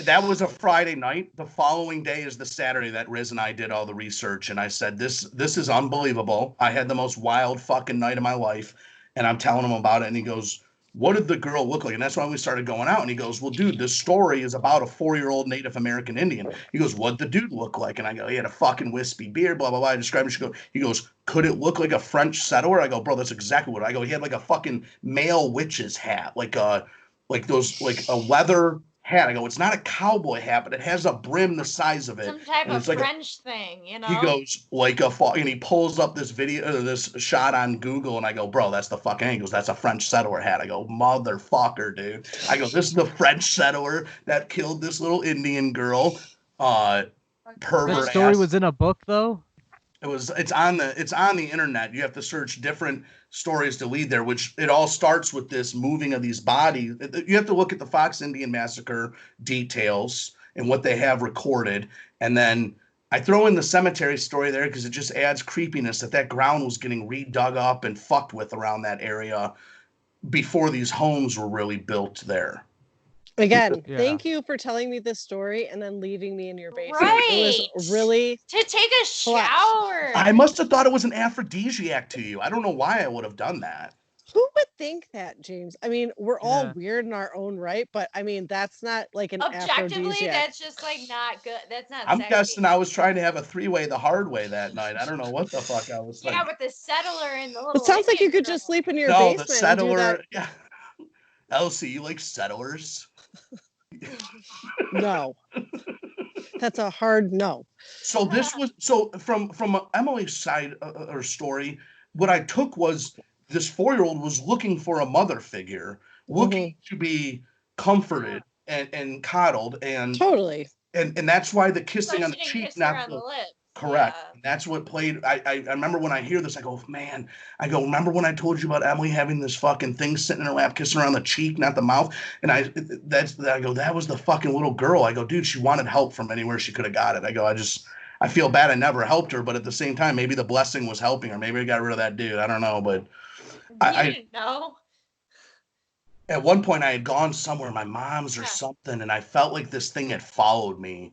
That was a Friday night. The following day is the Saturday that Riz and I did all the research, and I said, this is unbelievable. I had the most wild fucking night of my life, and I'm telling him about it, and he goes, what did the girl look like? And that's when we started going out. And he goes, well, dude, this story is about a 4-year-old Native American Indian. He goes, what'd the dude look like? And I go, he had a fucking wispy beard, blah, blah, blah. I described him. He goes, could it look like a French settler? I go, bro, that's exactly what I go. He had like a fucking male witch's hat, like a leather hat. I go, it's not a cowboy hat, but it has a brim the size of it. Some type of like French thing, you know? He goes, and he pulls up this video, this shot on Google, and I go, bro, that's the fucking, he goes, that's a French settler hat. I go, motherfucker, dude. I go, this is the French settler that killed this little Indian girl. Pervert. The story was in a book, though? It's on the internet. You have to search different stories to lead there, which it all starts with this moving of these bodies. You have to look at the Fox Indian Massacre details and what they have recorded. And then I throw in the cemetery story there because it just adds creepiness that ground was getting redug up and fucked with around that area before these homes were really built there. Again, Yeah. thank you for telling me this story and then leaving me in your basement. Right. It was really To take a Flush. shower. I must have thought it was an aphrodisiac to you. I don't know why I would have done that. who would think that, James? I mean, we're all Yeah. weird in our own right, but I mean, that's not like an Objectively, aphrodisiac. that's just like not good. That's not I'm sexy. guessing I was trying to have a three-way the hard way that night. I don't know what the fuck I was Yeah, thinking. with the settler and the little. It sounds like you Indian could girl. just sleep in your No, the basement and do that. settler. Yeah. Elsie, you like settlers? No. That's a hard no. So this was from Emily's side or story. What I took was this 4-year-old was looking for a mother figure, looking to be comforted and coddled, and Totally. and that's why the So kissing she on the didn't cheek, kiss her not on the lips. correct. Yeah. That's what played. I remember when I hear this, I go, man, remember when I told you about Emily having this fucking thing sitting in her lap, kissing her on the cheek, not the mouth? And I go, that was the fucking little girl. I go, dude, she wanted help from anywhere she could have got it. I go, I feel bad I never helped her, but at the same time, maybe the blessing was helping her. Maybe I got rid of that dude. I don't know, but You didn't know. at one point I had gone somewhere, my mom's or Yeah. something, and I felt like this thing had followed me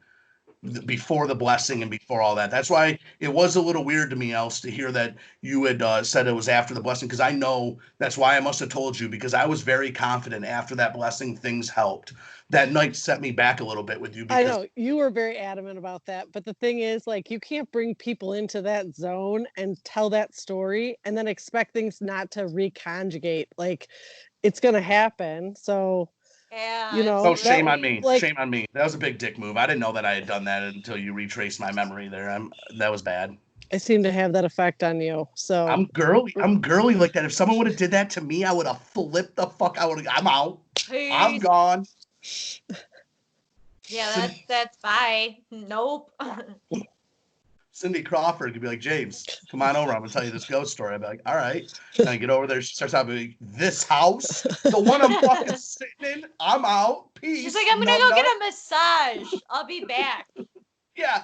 before the blessing and before all that. That's why it was a little weird to me, Else, to hear that you had said it was after the blessing, because I know that's why I must have told you, because I was very confident after that blessing things helped. That night set me back a little bit with you. Because I know you were very adamant about that, but the thing is, like, you can't bring people into that zone and tell that story and then expect things not to reconjugate. Like, it's gonna happen. So Yeah. You know, oh, it's shame that- on me. like- Shame on me. That was a big dick move. I didn't know that I had done that until you retraced my memory there. That was bad. I seem to have that effect on you. So I'm girly like that. If someone would have did that to me, I would have flipped the fuck. I'm out. I'm Peace. gone. Yeah, that's bye. Nope. Cindy Crawford could be like, James, come on over. I'm gonna tell you this ghost story. I'd be like, all right. And I get over there. She starts out like, this house, the one I'm fucking sitting in. I'm out. Peace. She's like, I'm gonna go get a massage. I'll be back. Yeah,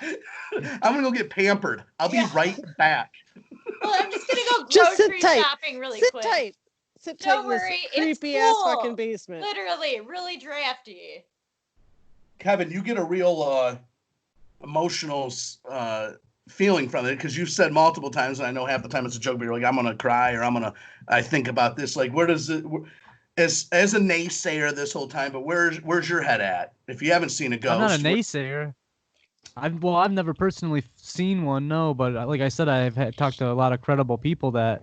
I'm gonna go get pampered. I'll be right back. Well, I'm just gonna go Just sit grocery tight. shopping really sit quick. tight. Sit tight Don't in this worry, it's creepy ass cool. fucking basement. Literally, really drafty. Kevin, you get a real emotional feeling from it because you've said multiple times, and I know half the time it's a joke, but you're like, I'm gonna cry or I think about this. Like, where does it? As a naysayer this whole time, but where's your head at? If you haven't seen a ghost, I'm not a naysayer. I've never personally seen one, no. But like I said, I've talked to a lot of credible people that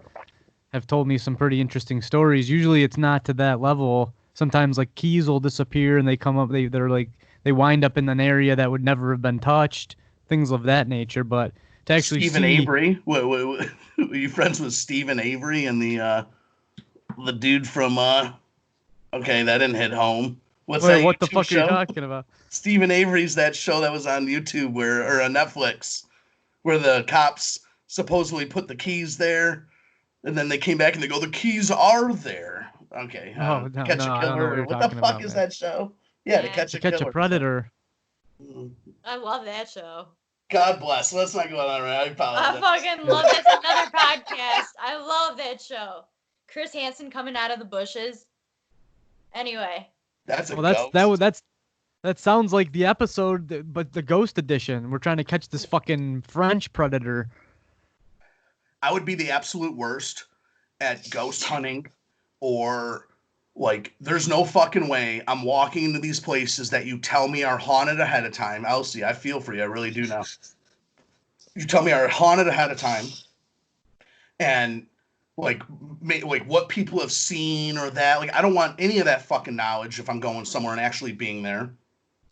have told me some pretty interesting stories. Usually, it's not to that level. Sometimes like keys will disappear and they come up. They wind up in an area that would never have been touched. Things of that nature. But to actually Stephen see Avery, were you friends with Stephen Avery and the dude from Okay, that didn't hit home. What's that? What the YouTube fuck show? are you talking about? Stephen Avery's that show that was on YouTube or on Netflix, where the cops supposedly put the keys there, and then they came back and they go, the keys are there. Okay. Oh, no, Catch no, a I don't know Killer. what you're What the talking fuck about, is man. that show? Yeah, To Yeah. Catch To a Catch Killer. a Predator. I love that show. God bless. Let's not go on. I apologize. I fucking love it. It's another podcast. I love that show. Chris Hansen coming out of the bushes. Anyway. That's a Well, ghost. that sounds like the episode, but the ghost edition. We're trying to catch this fucking French predator. I would be the absolute worst at ghost hunting, or like there's no fucking way I'm walking into these places that you tell me are haunted ahead of time. Elsie, I feel for you. I really do now. You tell me are haunted ahead of time, and like what people have seen or that. Like I don't want any of that fucking knowledge if I'm going somewhere and actually being there.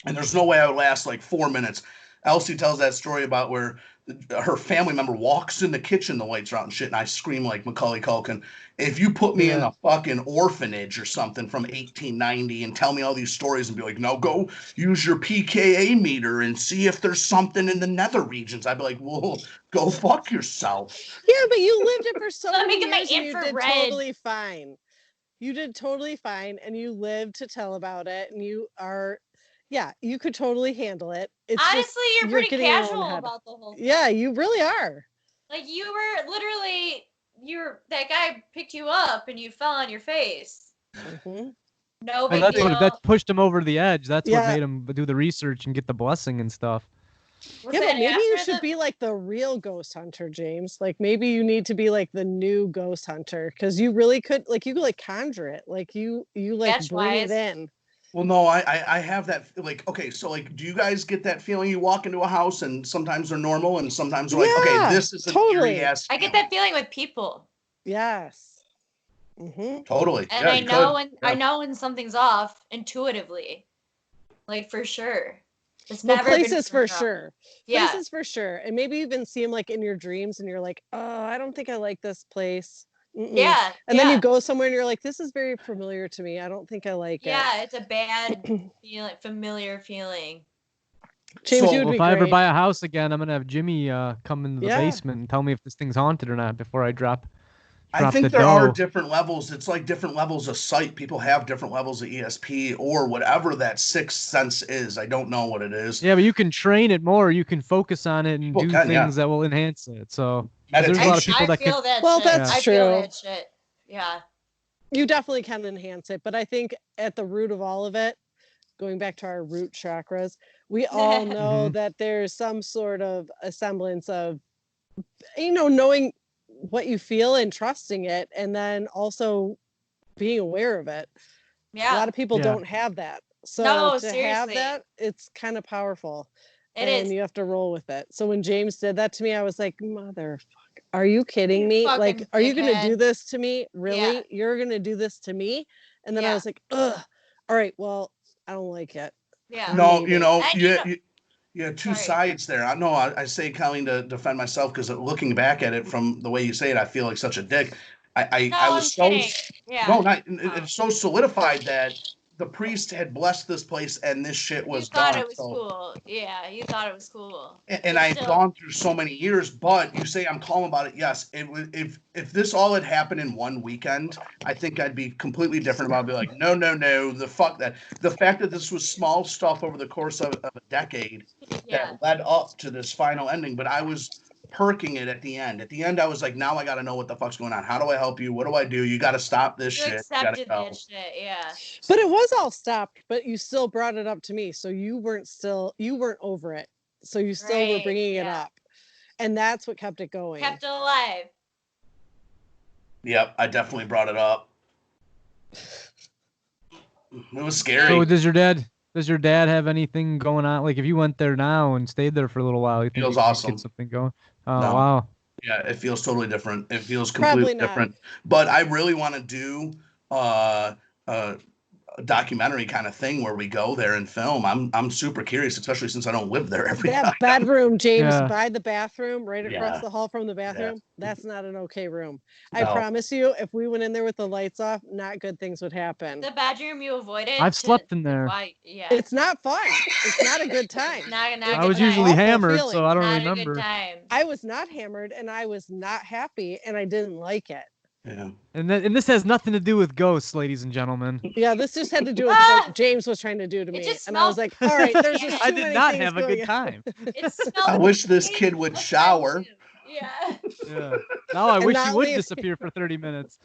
And there's no way I would last like 4 minutes. Elsie tells that story about where her family member walks in the kitchen, the lights are out and shit, and I scream like Macaulay Culkin. If you put me in a fucking orphanage or something from 1890 and tell me all these stories and be like, now go use your PKA meter and see if there's something in the nether regions, I'd be like, well, go fuck yourself. Yeah, but you lived it for so Let me many get my years and you did infrared. totally fine. You did totally fine and you lived to tell about it and you could totally handle it. It's Honestly, you're pretty getting in your own casual head. about the whole thing. Yeah, you really are. Like you were literally that guy picked you up and you fell on your face. Mhm. No Well, big deal. that pushed him over the edge. That's what Yeah. made him do the research and get the blessing and stuff. Was Yeah, that but maybe you after should the- be like the real ghost hunter, James. Like maybe you need to be like the new ghost hunter because you really could like you could like conjure it. Like you like Catch bring it wise. in. Well, no, I have that like okay, so like do you guys get that feeling you walk into a house and sometimes they're normal and sometimes they're like, okay, Yeah, this is an totally. eerie ass I get that feeling with people. Yes. Mm-hmm. Totally. And Yeah, I you know could. when Yeah. I know when something's off intuitively. Like for sure. It's Well, never been places for proven wrong. sure. Yeah. Places for sure. And maybe even see them like in your dreams and you're like, oh, I don't think I like this place. Mm-mm. Yeah. And then yeah. you go somewhere and you're like, this is very familiar to me. I don't think I like it. Yeah, it's a bad feeling, familiar feeling. James, So- you would Well, be if I ever great. buy a house again, I'm gonna have Jimmy come into the Yeah. basement and tell me if this thing's haunted or not before I drop I the think there are dough. different levels. It's like different levels of sight. People have different levels of ESP or whatever that sixth sense is. I don't know what it is. Yeah, but you can train it more. You can focus on it and People do can, things yeah. that will enhance it. So 'cause there's a lot of Meditation. people I that can. feel that Well, shit. that's I feel true. that shit. Yeah. You definitely can enhance it. But I think at the root of all of it, going back to our root chakras, we all know Mhm. that there's some sort of a semblance of, knowing what you feel and trusting it, and then also being aware of it. A Yeah. lot of people Yeah. don't have that. So No, to have seriously. that, it's kind of powerful. It and is. you have to roll with it. So when James did that to me, I was like, motherfucker, are you kidding You me? fucking Like, are you gonna do dickhead. this to me? Really? Yeah. You're gonna do this to me? And then I Yeah. was like, ugh, all right, well, I don't like it. Yeah. No, Maybe. you know, And you have two Sorry. sides there. I know I say Colleen to defend myself because looking back at it from the way you say it, I feel like such a dick. I No, was I'm so kidding. Yeah. no, not Oh. it's so solidified that the priest had blessed this place and this shit You was thought done. it was So cool. Yeah, you thought it was cool. and But I had still- gone through so many years, but you say I'm calm about it. Yes, it was. If this all had happened in one weekend, I think I'd be completely different about it. I'd be like, no, the fuck that. The fact that this was small stuff over the course of a decade Yeah. that led up to this final ending, but I was perking it at the end. At the end, I was like, now I got to know what the fuck's going on. How do I help you? What do I do? You got to stop this You shit. You gotta accepted go. that shit. Yeah. But it was all stopped, but you still brought it up to me. So you weren't over it. So you still were Right, bringing it yeah. up. And that's what kept it going. Kept it alive. Yep, I definitely brought it up. It was scary. So does your dad have anything going on? Like if you went there now and stayed there for a little while, you think Feels you could awesome. get something going? Oh No. wow. Yeah, it feels totally different. It feels Probably completely not. different. But I really want to do a documentary kind of thing where we go there and film. I'm super curious, especially since I don't live there every That time. bedroom, James, Yeah. by the bathroom, right across Yeah. the hall from the bathroom, that's not an okay room. I No. promise you, if we went in there with the lights off, not good things would happen. The bedroom you avoided. I've slept in there. Why? Yeah. It's not fun. It's not a good time. not It's a I good was time. usually awful hammered, feeling. so I don't not remember. a good time. I was not hammered and I was not happy and I didn't like it. Yeah. And this has nothing to do with ghosts, ladies and gentlemen. Yeah, this just had to do with Ah! what James was trying to do to It me. just And I was smelled- like, all right, there's just too I many did not things have a going good on. time. It smells. I wish this kid would shower. Yeah. Yeah. Now I And wish not you would leave- disappear for 30 minutes.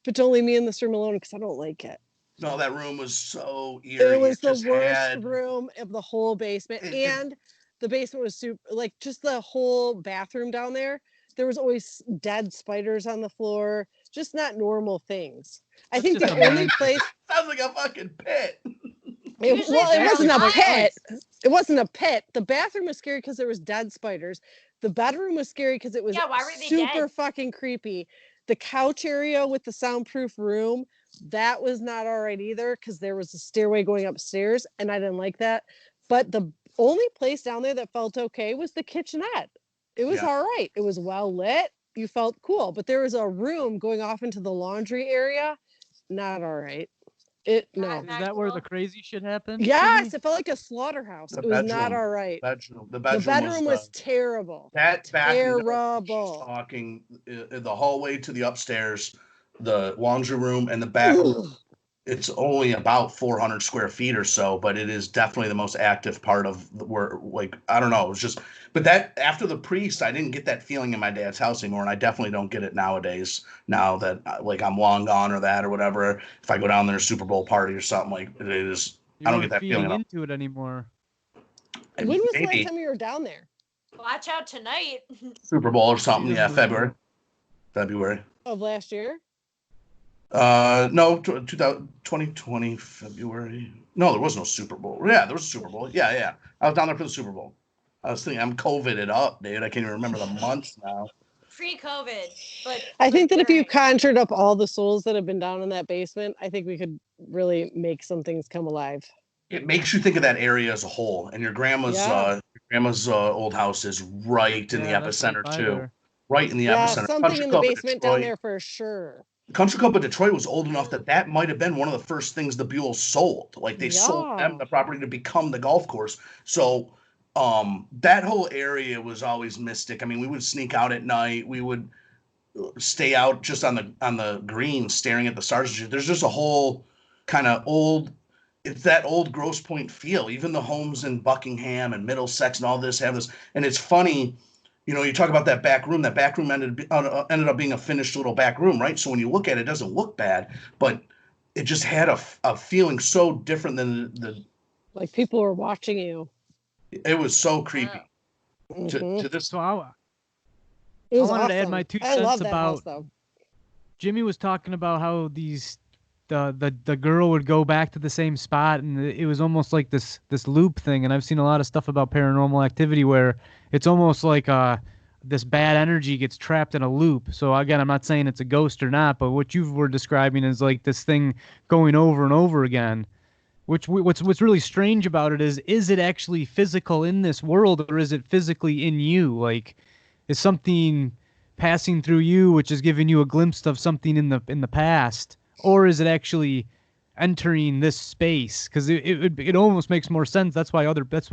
But don't leave me in this room alone because I don't like it. No, that room was so eerie. It was the just worst had- room of the whole basement. It- And the basement was super, like just the whole bathroom down there. There was always dead spiders on the floor, just not normal things. I That's think just the a only man- place, Sounds like a fucking pit. it Usually wasn't a fairly pit. nice. It wasn't a pit. The bathroom was scary because there was dead spiders. The bedroom was scary because it was Yeah, why were they super dead? fucking creepy. The couch area with the soundproof room, that was not all right either because there was a stairway going upstairs and I didn't like that. But the only place down there that felt okay was the kitchenette. It was Yeah. all right. It was well lit. You felt cool. But there was a room going off into the laundry area. Not all right. No. Is that where the crazy shit happened? Yes, it felt like a slaughterhouse. The It was not bedroom. all right. The The bedroom, bedroom was the- terrible. that back window, Terrible. talking the hallway to the upstairs, the laundry room, and the back room. it's only about 400 square feet or so, but it is definitely the most active part of where, like, I don't know. It was just, but that after the priest, I didn't get that feeling in my dad's house anymore. And I definitely don't get it nowadays. Now that like I'm long gone or that or whatever, if I go down there a Super Bowl party or something, like it is, You I don't get weren't that feeling feeding at all. into it anymore. When was the last Maybe time you were down there? Watch out tonight. Super Bowl or something. Yeah, Remember. February. Of last year? No, 2020 February. No, there was no Super Bowl. Yeah, there was a Super Bowl. Yeah. I was down there for the Super Bowl. I was thinking I'm COVIDed up, dude. I can't even remember the months now. Pre-COVID, but I think that if you during. conjured up all the souls that have been down in that basement, I think we could really make some things come alive. It makes you think of that area as a whole, and your grandma's old house is right in the Yeah, that's right epicenter by too. there. Right in the Yeah, epicenter. something Country in the Club of basement down Detroit. there for sure. Country Club of Detroit was old enough that might have been one of the first things the Buells sold. Like they sold them Yeah. the property to become the golf course. So that whole area was always mystic. I mean, we would sneak out at night. We would stay out just on the green staring at the stars. There's just a whole kind of old, it's that old Grosse Pointe feel. Even the homes in Buckingham and Middlesex and all this have this. And it's funny, you know, you talk about that back room. That back room ended up being a finished little back room, right? So when you look at it, it doesn't look bad, but it just had a feeling so different than the. Like people were watching you. It was so creepy. Mhm. To this. So I It was wanted to add awesome. my 2 I love cents that about house, though. Jimmy was talking about how the girl would go back to the same spot, and it was almost like this loop thing. And I've seen a lot of stuff about paranormal activity where it's almost like this bad energy gets trapped in a loop. So again, I'm not saying it's a ghost or not, but what you were describing is like this thing going over and over again. What's really strange about it is it actually physical in this world, or is it physically in you? Like, is something passing through you, which is giving you a glimpse of something in the past, or is it actually entering this space? Because it almost makes more sense. That's why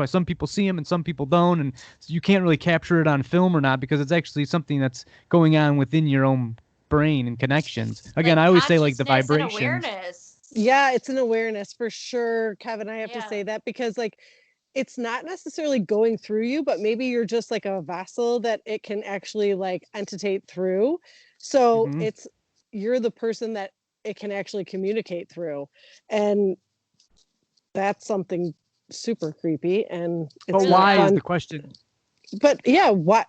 some people see them and some people don't, and you can't really capture it on film or not because it's actually something that's going on within your own brain and connections. Again, Like I always say like the consciousness and vibrations. awareness. Yeah, it's an awareness for sure, Kevin. I have to Yeah. say that because like it's not necessarily going through you, but maybe you're just like a vessel that it can actually like entitate through. So Mhm. you're the person that it can actually communicate through. And that's something super creepy and But it's Really? not why is fun. the question? But yeah, why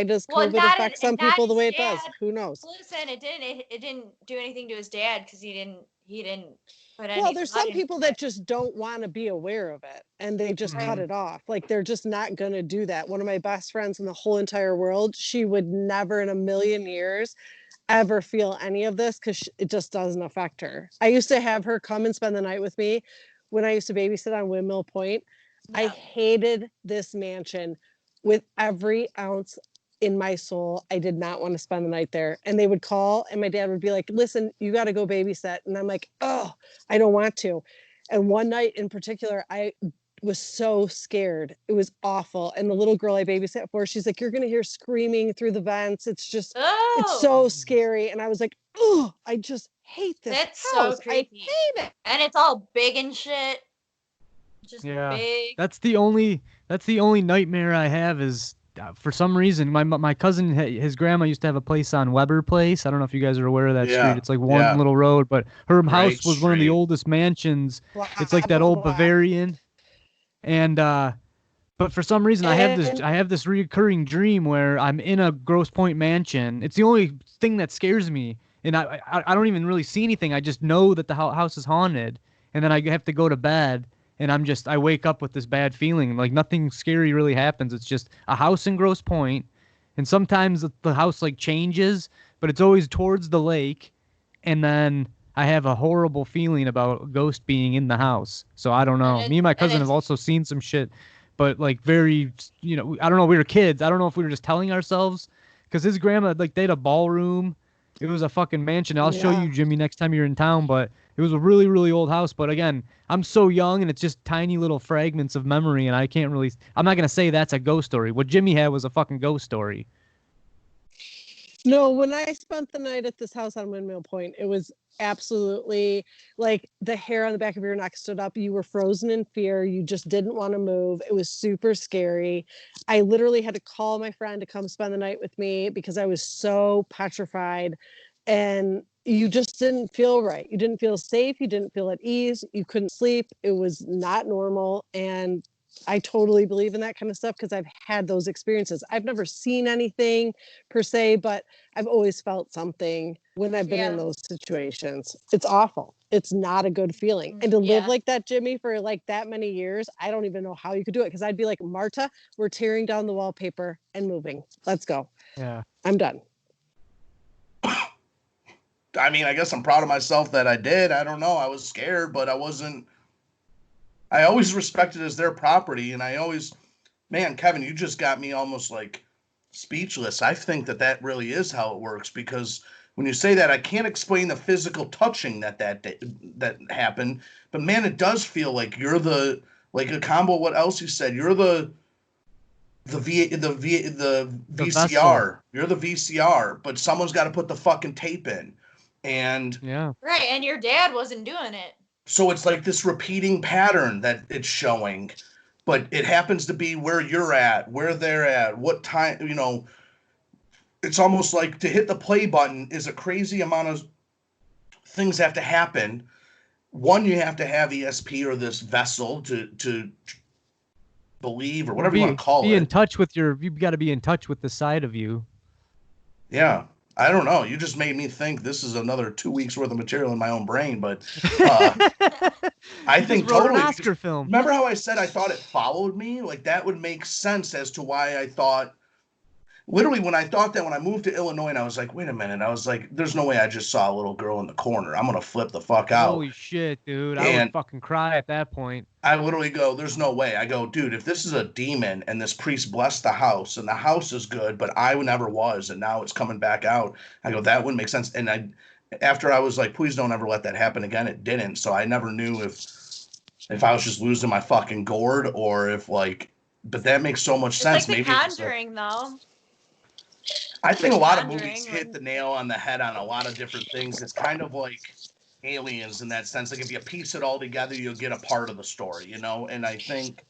does Well, COVID not affect some not people the his way it does? dad. Who knows? Listen, it didn't do anything to his dad because he didn't put any Well, there's thought some into people that it. just don't want to be aware of it and they just cut Mhm. it off. Like they're just not going to do that. One of my best friends in the whole entire world, she would never in a million years ever feel any of this because it just doesn't affect her. I used to have her come and spend the night with me when I used to babysit on Windmill Point. I Yeah. hated this mansion with every ounce in my soul. I did not want to spend the night there. And they would call, and my dad would be like, listen, you got to go babysit. And I'm like, oh, I don't want to. And one night in particular, I was so scared. It was awful. And the little girl I babysat for, she's like, you're going to hear screaming through the vents. It's Oh, so scary. And I was like, oh, I just hate this that's house. so I creepy. hate it. And it's all big and shit. Just Yeah, big. that's the only nightmare I have is for some reason my cousin his grandma used to have a place on Weber Place. I don't know if you guys are aware of that street. Yeah, It's like one yeah. little road, but her Great house was one of the street. oldest mansions. Blah, It's like that blah, old blah. Bavarian, and but for some reason And I have this recurring dream where I'm in a Grosse Pointe mansion. It's the only thing that scares me, and I don't even really see anything. I just know that the house is haunted, and then I have to go to bed, and I wake up with this bad feeling. Like nothing scary really happens. It's just a house in Grosse Pointe, and sometimes the house like changes, but it's always towards the lake, and then I have a horrible feeling about a ghost being in the house. So I don't know. Me and my cousin have also seen some shit, but like very, I don't know. We were kids. I don't know if we were just telling ourselves, because his grandma, like, they had a ballroom. It was a fucking mansion. I'll show Yeah. you, Jimmy, next time you're in town. But it was a really, really old house. But again, I'm so young, and it's just tiny little fragments of memory, and I can't really. I'm not gonna say that's a ghost story. What Jimmy had was a fucking ghost story. No, when I spent the night at this house on Windmill Point, it was absolutely like the hair on the back of your neck stood up. You were frozen in fear. You just didn't want to move. It was super scary. I literally had to call my friend to come spend the night with me because I was so petrified. And you just didn't feel right. You didn't feel safe. You didn't feel at ease. You couldn't sleep. It was not normal. And I totally believe in that kind of stuff because I've had those experiences. I've never seen anything per se, but I've always felt something when I've been in those situations. It's awful. It's not a good feeling. And to live like that, Jimmy, for like that many years, I don't even know how you could do it. Because I'd be like, Marta, we're tearing down the wallpaper and moving. Let's go. Yeah. I'm done. I mean, I guess I'm proud of myself that I did. I don't know. I was scared, but I wasn't. I always respected it as their property. And I always, man, Kevin, you just got me almost like speechless. I think that that really is how it works because when you say that, I can't explain the physical touching that happened. But man, it does feel like you're the, like a combo. What else you said? You're the VCR. vessel. You're the VCR, but someone's got to put the fucking tape in. And Yeah. Right, and your dad wasn't doing it. so it's like this repeating pattern that it's showing, but it happens to be where you're at, where they're at, what time, you know, it's almost like to hit the play button is a crazy amount of things have to happen. One, you have to have ESP or this vessel to believe or whatever you want to call be it. in touch with you've got to be in touch with the side of you. Yeah. I don't know. You just made me think this is another 2 weeks worth of material in my own brain, but I You think just wrote totally. an Oscar film. Remember how I said I thought it followed me? Like that would make sense as to why I thought. Literally, when I thought that when I moved to Illinois, and I was like, wait a minute. I was like, there's no way I just saw a little girl in the corner. I'm gonna flip the fuck out. Holy shit, dude! I would And fucking cry at that point. I literally go, there's no way. I go, dude, if this is a demon and this priest blessed the house and the house is good, but I never was, and now it's coming back out. I go, that wouldn't make sense. And after I was like, please don't ever let that happen again. It didn't. So I never knew if I was just losing my fucking gourd or if like, but that makes so much sense. Like The Maybe Conjuring, though. I think a lot of Conjuring movies hit the nail on the head on a lot of different things. It's kind of like Aliens in that sense. Like if you piece it all together, you'll get a part of the story, you know? And I think.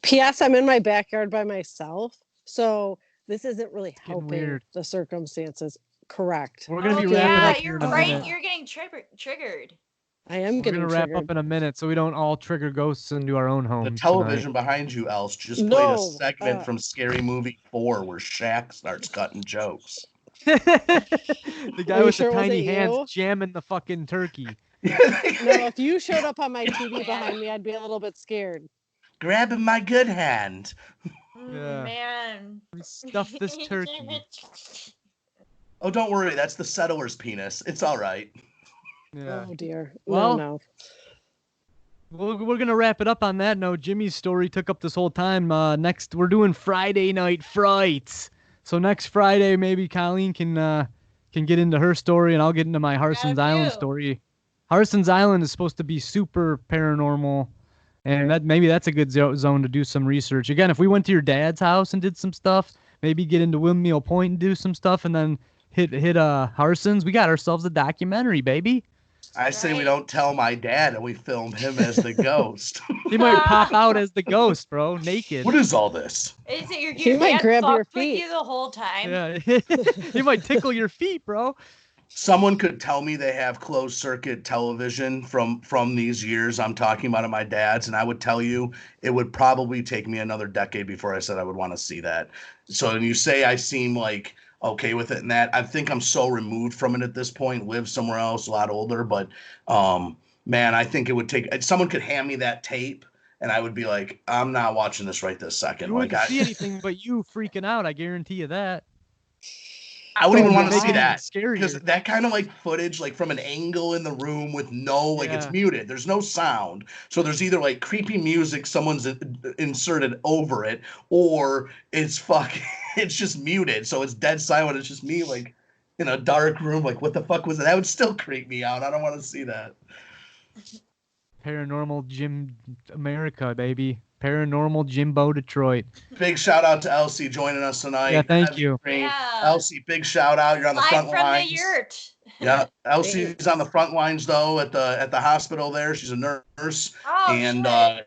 P.S. I'm in my backyard by myself. So this isn't really helping the circumstances. Correct. We're going to be yeah, wrapping up you're in a right. minute. You're getting triggered. I am We're getting going to wrap triggered. up in a minute so we don't all trigger ghosts into our own home. The television behind you, Else, just played a segment from Scary Movie 4 where Shaq starts cutting jokes. The guy with the tiny hands jamming the fucking turkey. No, if you showed up on my TV behind me, I'd be a little bit scared. Grabbing my good hand. Yeah. Man. Stuff this turkey. Oh, don't worry. That's the settler's penis. It's all right. Yeah. Oh, dear. Well, no. We're going to wrap it up on that note. Jimmy's story took up this whole time. Next, we're doing Friday Night Frights. So next Friday, maybe Colleen can get into her story, and I'll get into my Harson's Island story. Harson's Island is supposed to be super paranormal, and maybe that's a good zone to do some research. Again, if we went to your dad's house and did some stuff, maybe get into Windmill Point and do some stuff, and then hit Harson's, we got ourselves a documentary, baby. I say we don't tell my dad and we film him as the ghost. He might pop out as the ghost, bro, naked. What is all this? Is it your He might grab your feet with you the whole time? Yeah, he might tickle your feet, bro. Someone could tell me they have closed circuit television from these years I'm talking about at my dad's, and I would tell you it would probably take me another decade before I said I would want to see that. So when you say I seem like okay with it and that, I think I'm so removed from it at this point, live somewhere else, a lot older, but man, I think it would take, someone could hand me that tape and I would be like, I'm not watching this right this second. You wouldn't see anything but you freaking out, I guarantee you that. I wouldn't even want to see that scarier. Because that kind of like footage, like from an angle in the room with no, like it's muted. There's no sound. So there's either like creepy music someone's inserted over it, or it's it's just muted. So it's dead silent. It's just me like in a dark room. Like, what the fuck was it? That would still creep me out. I don't want to see that. Paranormal Jim America, baby. Paranormal Jimbo Detroit. Big shout out to Elsie joining us tonight. Yeah, thank Heavy you. rain. Yeah. Elsie, big shout out. You're on the Live front from lines. the yurt. Yeah, Elsie's on the front lines though at the hospital there. She's a nurse, Oh, and shit.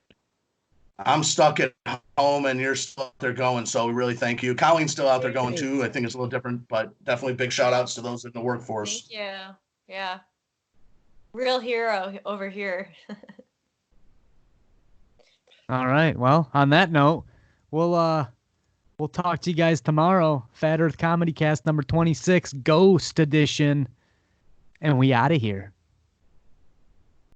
I'm stuck at home, and you're still out there going. So we really thank you. Colleen's still out there going too. I think it's a little different, but definitely big shout outs to those in the workforce. Thank you. Yeah. Real hero over here. All right. Well, on that note, we'll talk to you guys tomorrow. Fat Earth Comedy Cast number 26, Ghost Edition, and we out of here.